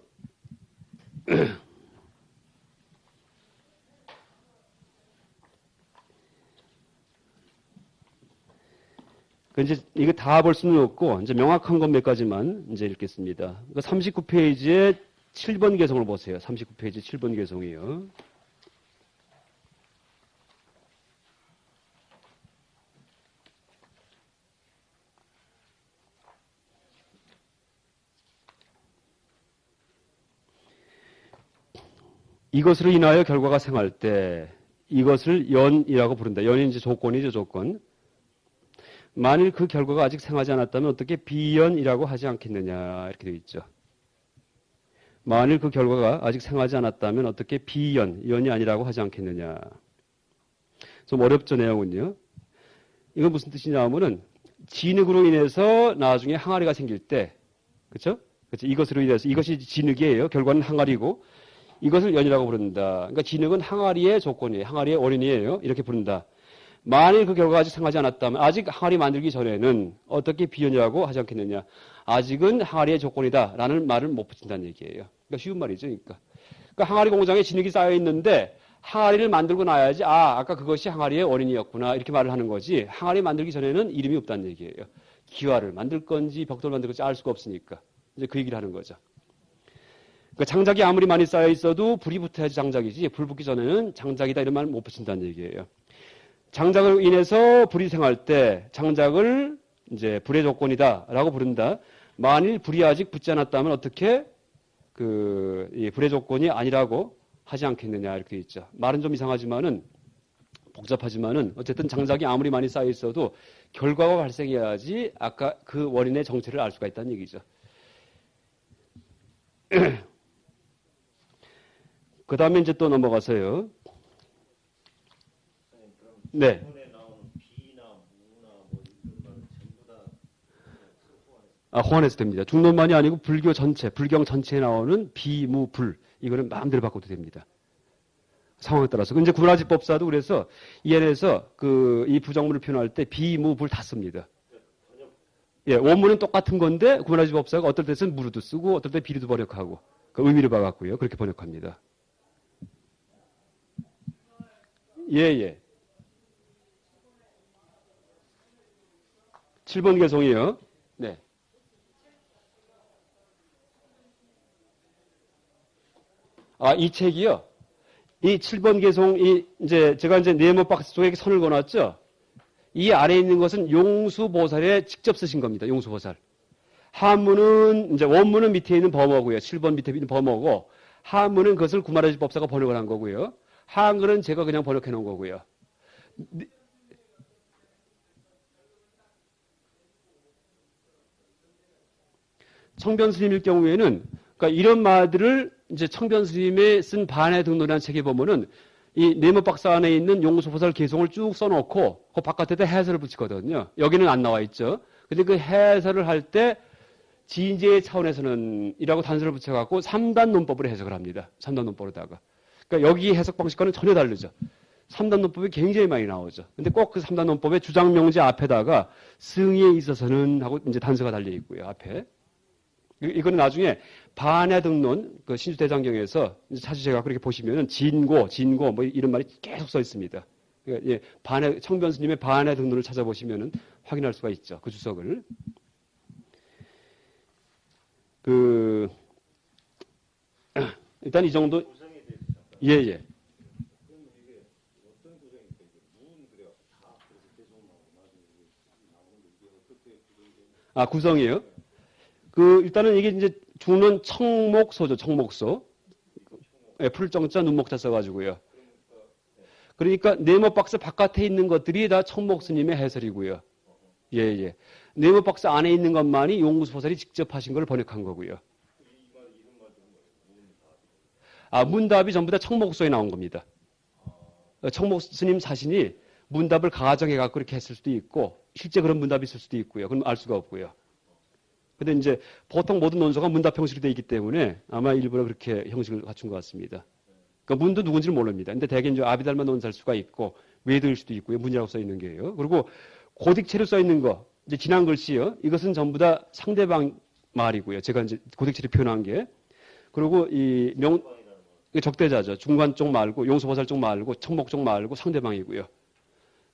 이제 이거 다 볼 수는 없고 이제 명확한 것 몇 가지만 이제 읽겠습니다. 39페이지에 7번 개성을 보세요. 39페이지 7번 개성이요. 이것으로 인하여 결과가 생할 때 이것을 연이라고 부른다. 연이 이제 조건이죠, 조건. 만일 그 결과가 아직 생하지 않았다면 어떻게 비연이라고 하지 않겠느냐 이렇게 되어 있죠. 만일 그 결과가 아직 생하지 않았다면 어떻게 연이 아니라고 하지 않겠느냐. 좀 어렵죠, 내용은요. 이건 무슨 뜻이냐 하면은 진흙으로 인해서 나중에 항아리가 생길 때, 그렇죠? 그렇죠? 이것으로 인해서 이것이 진흙이에요. 결과는 항아리고 이것을 연이라고 부른다. 그러니까 진흙은 항아리의 조건이에요. 항아리의 원인이에요. 이렇게 부른다. 만일 그 결과가 아직 생하지 않았다면 아직 항아리 만들기 전에는 어떻게 비연이라고 하지 않겠느냐. 아직은 항아리의 조건이다 라는 말을 못 붙인다는 얘기예요. 그러니까 쉬운 말이죠. 그러니까 항아리 공장에 진흙이 쌓여 있는데 항아리를 만들고 나야지 아까 그것이 항아리의 원인이었구나 이렇게 말을 하는 거지 항아리 만들기 전에는 이름이 없다는 얘기예요. 기와를 만들 건지 벽돌을 만들 건지 알 수가 없으니까 이제 그 얘기를 하는 거죠. 그러니까 장작이 아무리 많이 쌓여 있어도 불이 붙어야지 장작이지 불 붙기 전에는 장작이다 이런 말 못 붙인다는 얘기예요. 장작으로 인해서 불이 생할 때 장작을 이제 불의 조건이다라고 부른다. 만일 불이 아직 붙지 않았다면 어떻게 이 불의 조건이 아니라고 하지 않겠느냐 이렇게 있죠. 말은 좀 이상하지만은 복잡하지만은 어쨌든 장작이 아무리 많이 쌓여 있어도 결과가 발생해야지 아까 그 원인의 정체를 알 수가 있다는 얘기죠. 그 다음에 이제 또 넘어가서요. 네. 호환해서 됩니다. 중론만이 아니고 불교 전체, 불경 전체에 나오는 비, 무, 불 이거는 마음대로 바꿔도 됩니다. 상황에 따라서. 이제 구라지법사도 그래서 이 안에서 이 부정문을 표현할 때 비, 무, 불 다 씁니다. 예, 원문은 똑같은 건데 구라지법사가 어떨 때는 무르도 쓰고 어떨 때 비리도 번역하고 그 의미를 봐갖고요. 그렇게 번역합니다. 예. 7번 개성이요. 네. 이 책이요. 이 7번 개성, 제가 네모 박스 속에 선을 그어놨죠? 이 아래에 있는 것은 용수보살에 직접 쓰신 겁니다. 용수보살. 한문은, 원문은 밑에 있는 범어고요. 7번 밑에 있는 범어고, 한문은 그것을 구마라지 법사가 번역을 한 거고요. 한글은 제가 그냥 번역해 놓은 거고요. 청변 스님일 경우에는, 그러니까 이런 말들을 청변 스님의 쓴 반의 등론이라는 책에 보면은 이 네모 박스 안에 있는 용수보살 개성을 쭉 써놓고 그 바깥에다 해설을 붙이거든요. 여기는 안 나와 있죠. 근데 그 해설을 할 때 진제의 차원에서는 이라고 단서를 붙여갖고 3단 논법으로 해석을 합니다. 3단 논법으로다가. 그러니까 여기 해석 방식과는 전혀 다르죠. 3단 논법이 굉장히 많이 나오죠. 근데 꼭 그 3단 논법의 주장 명제 앞에다가 승의에 있어서는 하고 단서가 달려 있고요. 앞에. 이거는 나중에 반야 등론, 신주대장경에서 찾으셔서 그렇게 보시면은 진고, 뭐 이런 말이 계속 써 있습니다. 그러니까 청변 스님의 반야 등론을 찾아보시면은 확인할 수가 있죠. 그 주석을. 일단 이 정도. 예. 구성이에요? 일단은 이게 이제 중론 청목소죠, 청목소. 예, 풀정자, 눈목자 써가지고요. 그러니까 네모 박스 바깥에 있는 것들이 다 청목스님의 해설이고요. 예. 네모 박스 안에 있는 것만이 용수보살이 직접 하신 걸 번역한 거고요. 문답이 전부 다 청목소에 나온 겁니다. 청목스님 자신이 문답을 가정해갖고 그렇게 했을 수도 있고, 실제 그런 문답이 있을 수도 있고요. 그럼 알 수가 없고요. 근데 이제 보통 모든 논서가 문답 형식으로 되어 있기 때문에 아마 일부러 그렇게 형식을 갖춘 것 같습니다. 그러니까 문도 누군지를 모릅니다. 근데 대개 이제 아비달마 논사일 수가 있고, 외도일 수도 있고요. 문이라고 써 있는 게요. 그리고 고딕체로 써 있는 거, 이제 지난 글씨요. 이것은 전부 다 상대방 말이고요. 제가 이제 고딕체로 표현한 게. 그리고 적대자죠. 중간 쪽 말고, 용수보살 쪽 말고, 청목 쪽 말고 상대방이고요.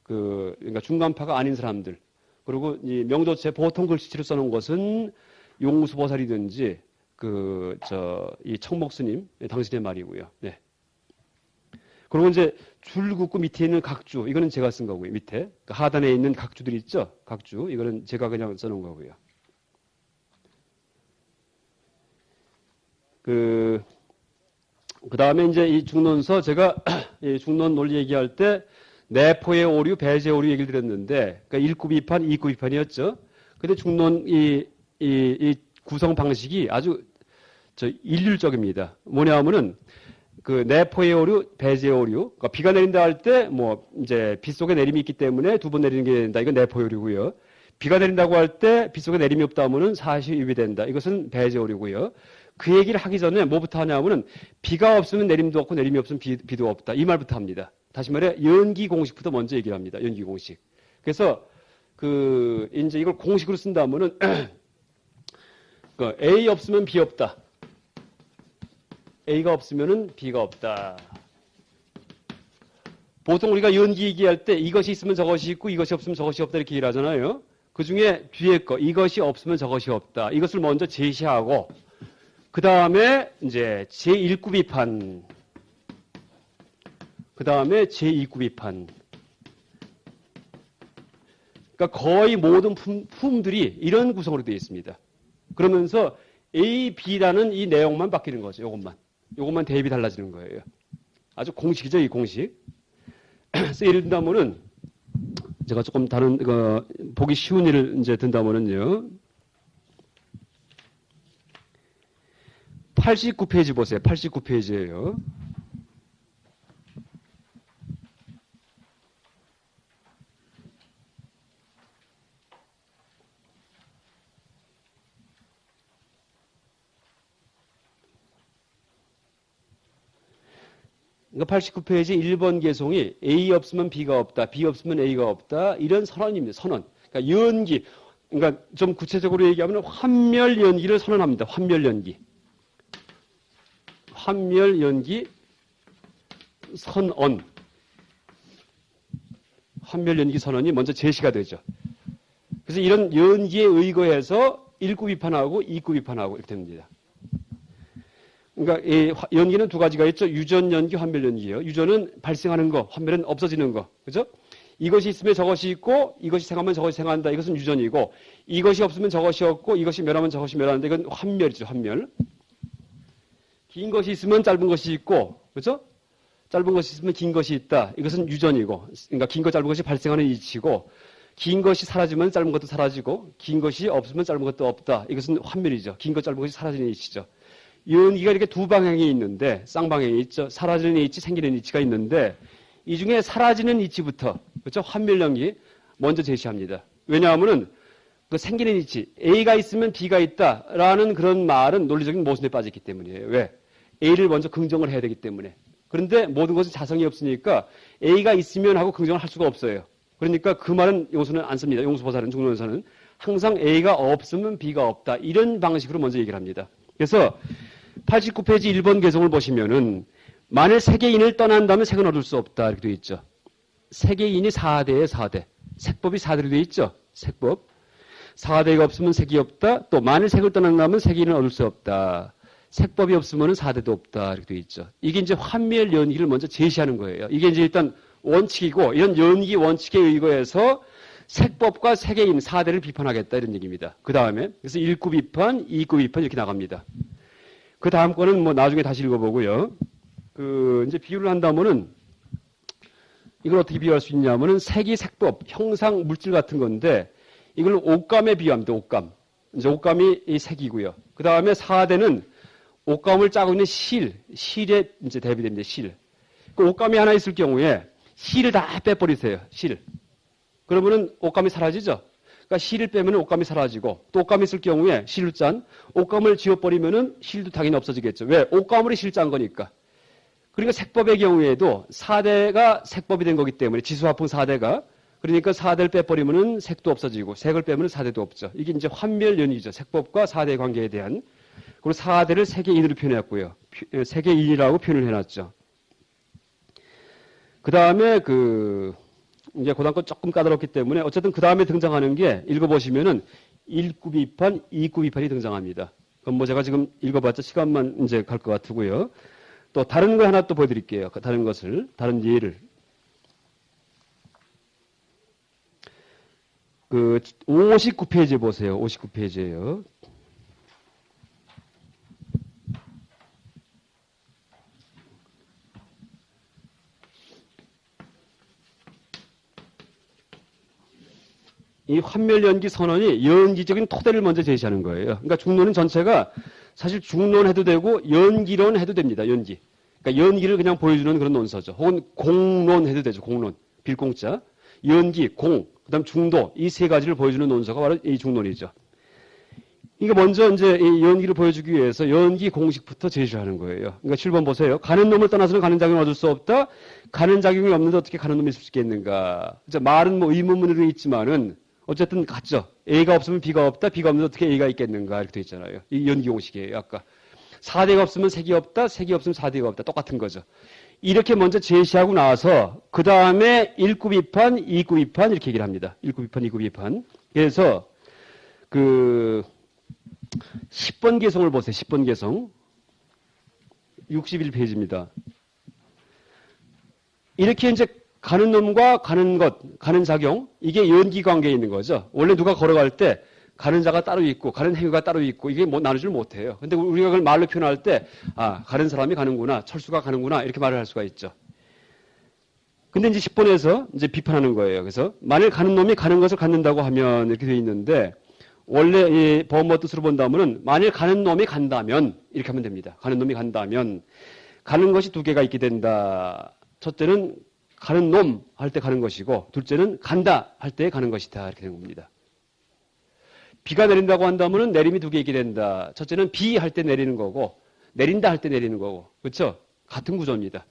그러니까 중간파가 아닌 사람들. 그리고 이 명조체 보통 글씨체로 써놓은 것은 용수보살이든지, 이 청목스님, 당신의 말이고요. 네. 그리고 이제 줄 긋고 밑에 있는 각주, 이거는 제가 쓴 거고요. 밑에. 하단에 있는 각주들이 있죠? 각주. 이거는 제가 그냥 써놓은 거고요. 그 다음에 이제 이 중론서 제가 이 중론 논리 얘기할 때 내포의 오류, 배제 오류 얘기를 드렸는데, 그러니까 1구 비판, 2구 비판이었죠. 근데 중론 이 구성 방식이 아주 일률적입니다. 뭐냐 하면은 내포의 오류, 배제의 오류. 그러니까 비가 내린다 할 때 이제 빗속에 내림이 있기 때문에 두 번 내리는 게 된다. 이건 내포의 오류고요. 비가 내린다고 할 때 빗속에 내림이 없다 하면은 사시 유비된다. 이것은 배제의 오류고요. 그 얘기를 하기 전에 뭐부터 하냐면은 비가 없으면 내림도 없고 내림이 없으면 비도 없다. 이 말부터 합니다. 다시 말해 연기 공식부터 먼저 얘기를 합니다. 연기 공식. 그래서 이제 이걸 공식으로 쓴다면은 A 없으면 B 없다. A가 없으면은 B가 없다. 보통 우리가 연기 얘기할 때 이것이 있으면 저것이 있고 이것이 없으면 저것이 없다 이렇게 얘기를 하잖아요. 그 중에 뒤에 거 이것이 없으면 저것이 없다. 이것을 먼저 제시하고 그 다음에 이제 제1구 비판, 그 다음에 제2구 비판. 그러니까 거의 모든 품들이 이런 구성으로 되어 있습니다. 그러면서 A, B라는 이 내용만 바뀌는 거죠. 요것만 대입이 달라지는 거예요. 아주 공식이죠, 이 공식. 그래서 예를 든다면은 제가 조금 다른 보기 쉬운 예를 이제 든다면은요. 89페이지 보세요. 89페이지예요. 그러니까 89페이지 1번 개송이 A 없으면 B가 없다, B 없으면 A가 없다 이런 선언입니다. 선언. 그러니까 연기. 그러니까 좀 구체적으로 얘기하면 환멸 연기를 선언합니다. 환멸 연기. 환멸 연기 선언. 환멸 연기 선언이 먼저 제시가 되죠. 그래서 이런 연기에 의거해서 1구 비판하고 2구 비판하고 이렇게 됩니다. 그러니까 이 연기는 두 가지가 있죠. 유전 연기, 환멸 연기예요. 유전은 발생하는 거, 환멸은 없어지는 거. 그죠? 이것이 있으면 저것이 있고 이것이 생하면 저것이 생한다. 이것은 유전이고 이것이 없으면 저것이 없고 이것이 멸하면 저것이 멸하는데 이건 환멸이죠. 환멸. 긴 것이 있으면 짧은 것이 있고 그죠? 짧은 것이 있으면 긴 것이 있다. 이것은 유전이고 그러니까 긴 것 짧은 것이 발생하는 이치고 긴 것이 사라지면 짧은 것도 사라지고 긴 것이 없으면 짧은 것도 없다. 이것은 환멸이죠. 긴 것 짧은 것이 사라지는 이치죠. 연기가 이렇게 두 방향이 있는데 쌍방향이 있죠. 사라지는 이치, 생기는 이치가 있는데 이 중에 사라지는 이치부터 그렇죠? 환멸 연기 먼저 제시합니다. 왜냐하면은 그 생기는 이치 A가 있으면 B가 있다라는 그런 말은 논리적인 모순에 빠졌기 때문이에요. 왜? A를 먼저 긍정을 해야 되기 때문에. 그런데 모든 것은 자성이 없으니까 A가 있으면 하고 긍정을 할 수가 없어요. 그러니까 그 말은 용수는 안 씁니다. 용수보살은 중론에서는 항상 A가 없으면 B가 없다. 이런 방식으로 먼저 얘기를 합니다. 그래서 89페이지 1번 개성을 보시면은 만일 세계인을 떠난다면 색은 얻을 수 없다 이렇게 되어 있죠. 세계인이 4대에 4대. 색법이 4대로 되어 있죠. 색법. 4대가 없으면 색이 없다. 또 만일 색을 떠난다면 세계인을 얻을 수 없다. 색법이 없으면 4대도 없다 이렇게 되어 있죠. 이게 이제 환멸 연기를 먼저 제시하는 거예요. 이게 이제 일단 원칙이고 이런 연기 원칙에 의거해서 색법과 세계인 4대를 비판하겠다 이런 얘기입니다. 그 다음에 그래서 1구 비판, 2구 비판 이렇게 나갑니다. 그 다음 거는 뭐 나중에 다시 읽어보고요. 이제 비유를 한다면은 이걸 어떻게 비유할 수 있냐면은 색이 색법, 형상, 물질 같은 건데 이걸 옷감에 비유합니다. 옷감. 이제 옷감이 이 색이고요. 그 다음에 4대는 옷감을 짜고 있는 실에 이제 대비됩니다. 실. 그 옷감이 하나 있을 경우에 실을 다 빼버리세요. 실. 그러면은 옷감이 사라지죠. 그러니까 실을 빼면 옷감이 사라지고 또 옷감이 있을 경우에 실을 짠 옷감을 지워버리면은 실도 당연히 없어지겠죠. 왜? 옷감으로 실 짠 거니까. 그러니까 색법의 경우에도 4대가 색법이 된 거기 때문에 지수화풍 4대가 그러니까 4대를 빼버리면은 색도 없어지고 색을 빼면 4대도 없죠. 이게 이제 환멸연이죠. 색법과 4대의 관계에 대한. 그리고 4대를 세계인으로 표현했고요. 세계인이라고 표현을 해놨죠. 그 다음에 이제 고단건 조금 까다롭기 때문에 어쨌든 그 다음에 등장하는 게 읽어보시면은 1구 비판, 2구 비판이 등장합니다. 그럼 뭐 제가 지금 읽어봤자 시간만 이제 갈 것 같고요. 또 다른 거 하나 또 보여드릴게요. 다른 것을, 다른 예를. 59페이지 보세요. 59페이지예요. 이 환멸연기 선언이 연기적인 토대를 먼저 제시하는 거예요. 그러니까 중론은 전체가 사실 중론해도 되고 연기론 해도 됩니다. 연기. 그러니까 연기를 그냥 보여주는 그런 논서죠. 혹은 공론해도 되죠. 공론. 빌공자. 연기, 공, 그다음 중도 이 세 가지를 보여주는 논서가 바로 이 중론이죠. 이게 먼저 이제 이 연기를 보여주기 위해서 연기 공식부터 제시하는 거예요. 그러니까 7번 보세요. 가는 놈을 떠나서는 가는 작용을 얻을 수 없다. 가는 작용이 없는데 어떻게 가는 놈이 있을 수 있겠는가. 말은 뭐 의문문으로 있지만은 어쨌든 같죠. A가 없으면 B가 없다. B가 없는데 어떻게 A가 있겠는가 이렇게 돼 있잖아요. 이 연기 공식이에요. 아까 4대가 없으면 색이 없다. 색이 없으면 4대가 없다. 똑같은 거죠. 이렇게 먼저 제시하고 나서 그 다음에 1구 비판, 2구 비판 이렇게 얘기를 합니다. 1구 비판, 2구 비판. 그래서 10번 개성을 보세요. 10번 개성. 61페이지입니다. 이렇게 이제 가는 놈과 가는 것, 가는 작용, 이게 연기 관계에 있는 거죠. 원래 누가 걸어갈 때 가는 자가 따로 있고 가는 행위가 따로 있고 이게 뭐 나누질 못해요. 근데 우리가 그걸 말로 표현할 때 가는 사람이 가는구나, 철수가 가는구나 이렇게 말을 할 수가 있죠. 근데 이제 10번에서 이제 비판하는 거예요. 그래서 만일 가는 놈이 가는 것을 갖는다고 하면 이렇게 되어 있는데 원래 이 법어 뜻으로 본다면은 만일 가는 놈이 간다면 이렇게 하면 됩니다. 가는 놈이 간다면 가는 것이 두 개가 있게 된다. 첫째는 가는 놈 할 때 가는 것이고 둘째는 간다 할 때 가는 것이다 이렇게 된 겁니다. 비가 내린다고 한다면은 내림이 두 개 있게 된다. 첫째는 비 할 때 내리는 거고 내린다 할 때 내리는 거고 그렇죠? 같은 구조입니다.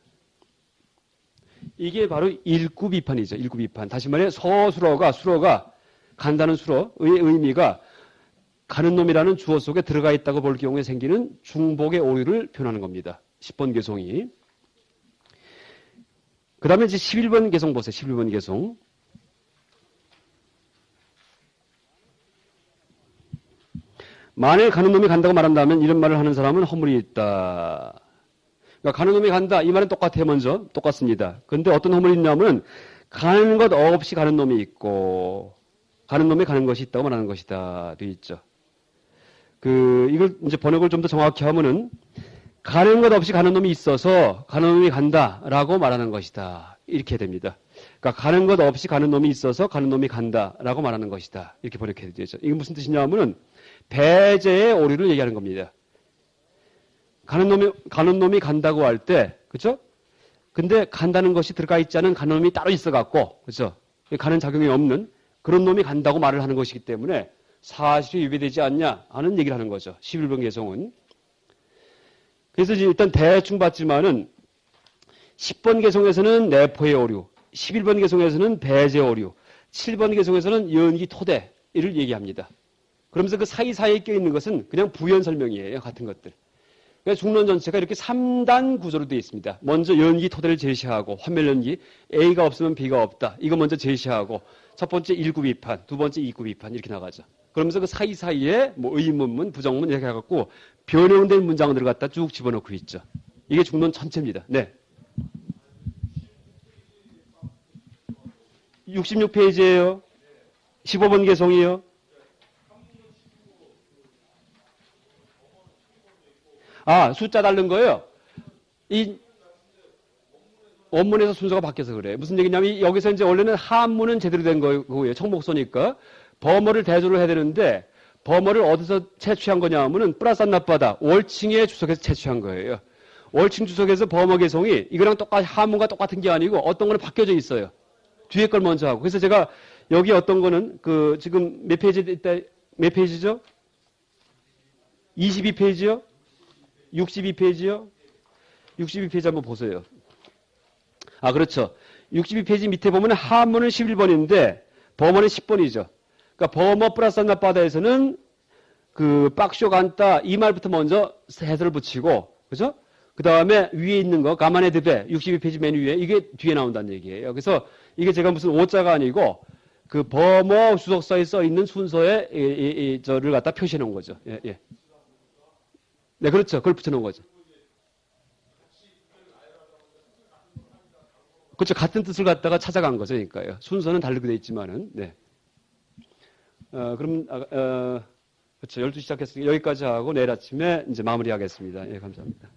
이게 바로 일구 비판이죠. 일구 비판. 다시 말해 수로가 간다는 수로의 의미가 가는 놈이라는 주어 속에 들어가 있다고 볼 경우에 생기는 중복의 오류를 표현하는 겁니다. 10번 개송이. 그 다음에 이제 11번 개송 보세요. 11번 개송. 만일 가는 놈이 간다고 말한다면 이런 말을 하는 사람은 허물이 있다. 그러니까 가는 놈이 간다. 이 말은 똑같아요. 먼저. 똑같습니다. 그런데 어떤 허물이 있냐면 가는 것 없이 가는 놈이 있고 가는 놈이 가는 것이 있다고 말하는 것이다. 되어 있죠. 이걸 이제 번역을 좀 더 정확히 하면은 가는 것 없이 가는 놈이 있어서 가는 놈이 간다라고 말하는 것이다. 이렇게 됩니다. 그러니까 가는 것 없이 가는 놈이 있어서 가는 놈이 간다라고 말하는 것이다. 이렇게 번역해야 되죠. 이게 무슨 뜻이냐면은 배제의 오류를 얘기하는 겁니다. 가는 놈이 간다고 할 때, 그죠? 근데 간다는 것이 들어가 있지 않은 가는 놈이 따로 있어갖고, 그죠? 가는 작용이 없는 그런 놈이 간다고 말을 하는 것이기 때문에 사실이 유배되지 않냐 하는 얘기를 하는 거죠. 11번 개송은. 그래서 일단 대충 봤지만은 10번 개송에서는 내포의 오류, 11번 개송에서는 배제 오류, 7번 개송에서는 연기 토대를 얘기합니다. 그러면서 그 사이사이에 껴있는 것은 그냥 부연 설명이에요. 같은 것들. 그러니까 중론 전체가 이렇게 3단 구조로 되어 있습니다. 먼저 연기 토대를 제시하고 환멸연기, A가 없으면 B가 없다. 이거 먼저 제시하고 첫 번째 1구 비판, 두 번째 2구 비판 이렇게 나가죠. 그러면서 그 사이사이에 뭐 의문문, 부정문 이렇게 해갖고 변형된 문장들을 갖다 쭉 집어넣고 있죠. 이게 중론 전체입니다. 네. 66페이지예요. 15번 개송이요. 숫자 다른 거예요. 이 원문에서 순서가 바뀌어서 그래요. 무슨 얘기냐면 여기서 이제 원래는 한문은 제대로 된 거고요. 청목소니까 범어를 대조를 해야 되는데 범어를 어디서 채취한 거냐 하면은 플러스 안 나빠다. 월칭의 주석에서 채취한 거예요. 월칭 주석에서 범어 개송이 이거랑 똑같이 한문과 똑같은 게 아니고 어떤 거는 바뀌어져 있어요. 뒤에 걸 먼저 하고. 그래서 제가 여기 어떤 거는 지금 몇 페이지 있다, 몇 페이지죠? 22페이지요? 62페이지요? 62페이지 한번 보세요. 그렇죠. 62페이지 밑에 보면 하문은 11번인데 범어는 10번이죠. 그러니까 범어 플러스 한나바다에서는 그 박쇼 간다 이 말부터 먼저 해설을 붙이고 그죠? 그 다음에 위에 있는 거 가마네드베 62페이지 맨 위에 이게 뒤에 나온다는 얘기예요. 그래서 이게 제가 무슨 오자가 아니고 그 범어 주석사에 써 있는 순서에 저를 갖다 표시해 놓은 거죠. 예, 예. 네, 그렇죠. 그걸 붙여 놓은 거죠. 그렇죠. 같은 뜻을 갖다가 찾아간 거죠. 그러니까요. 순서는 다르게 돼 있지만은, 네. 그럼, 그렇죠. 12시 시작했으니까 여기까지 하고 내일 아침에 이제 마무리하겠습니다. 예, 감사합니다.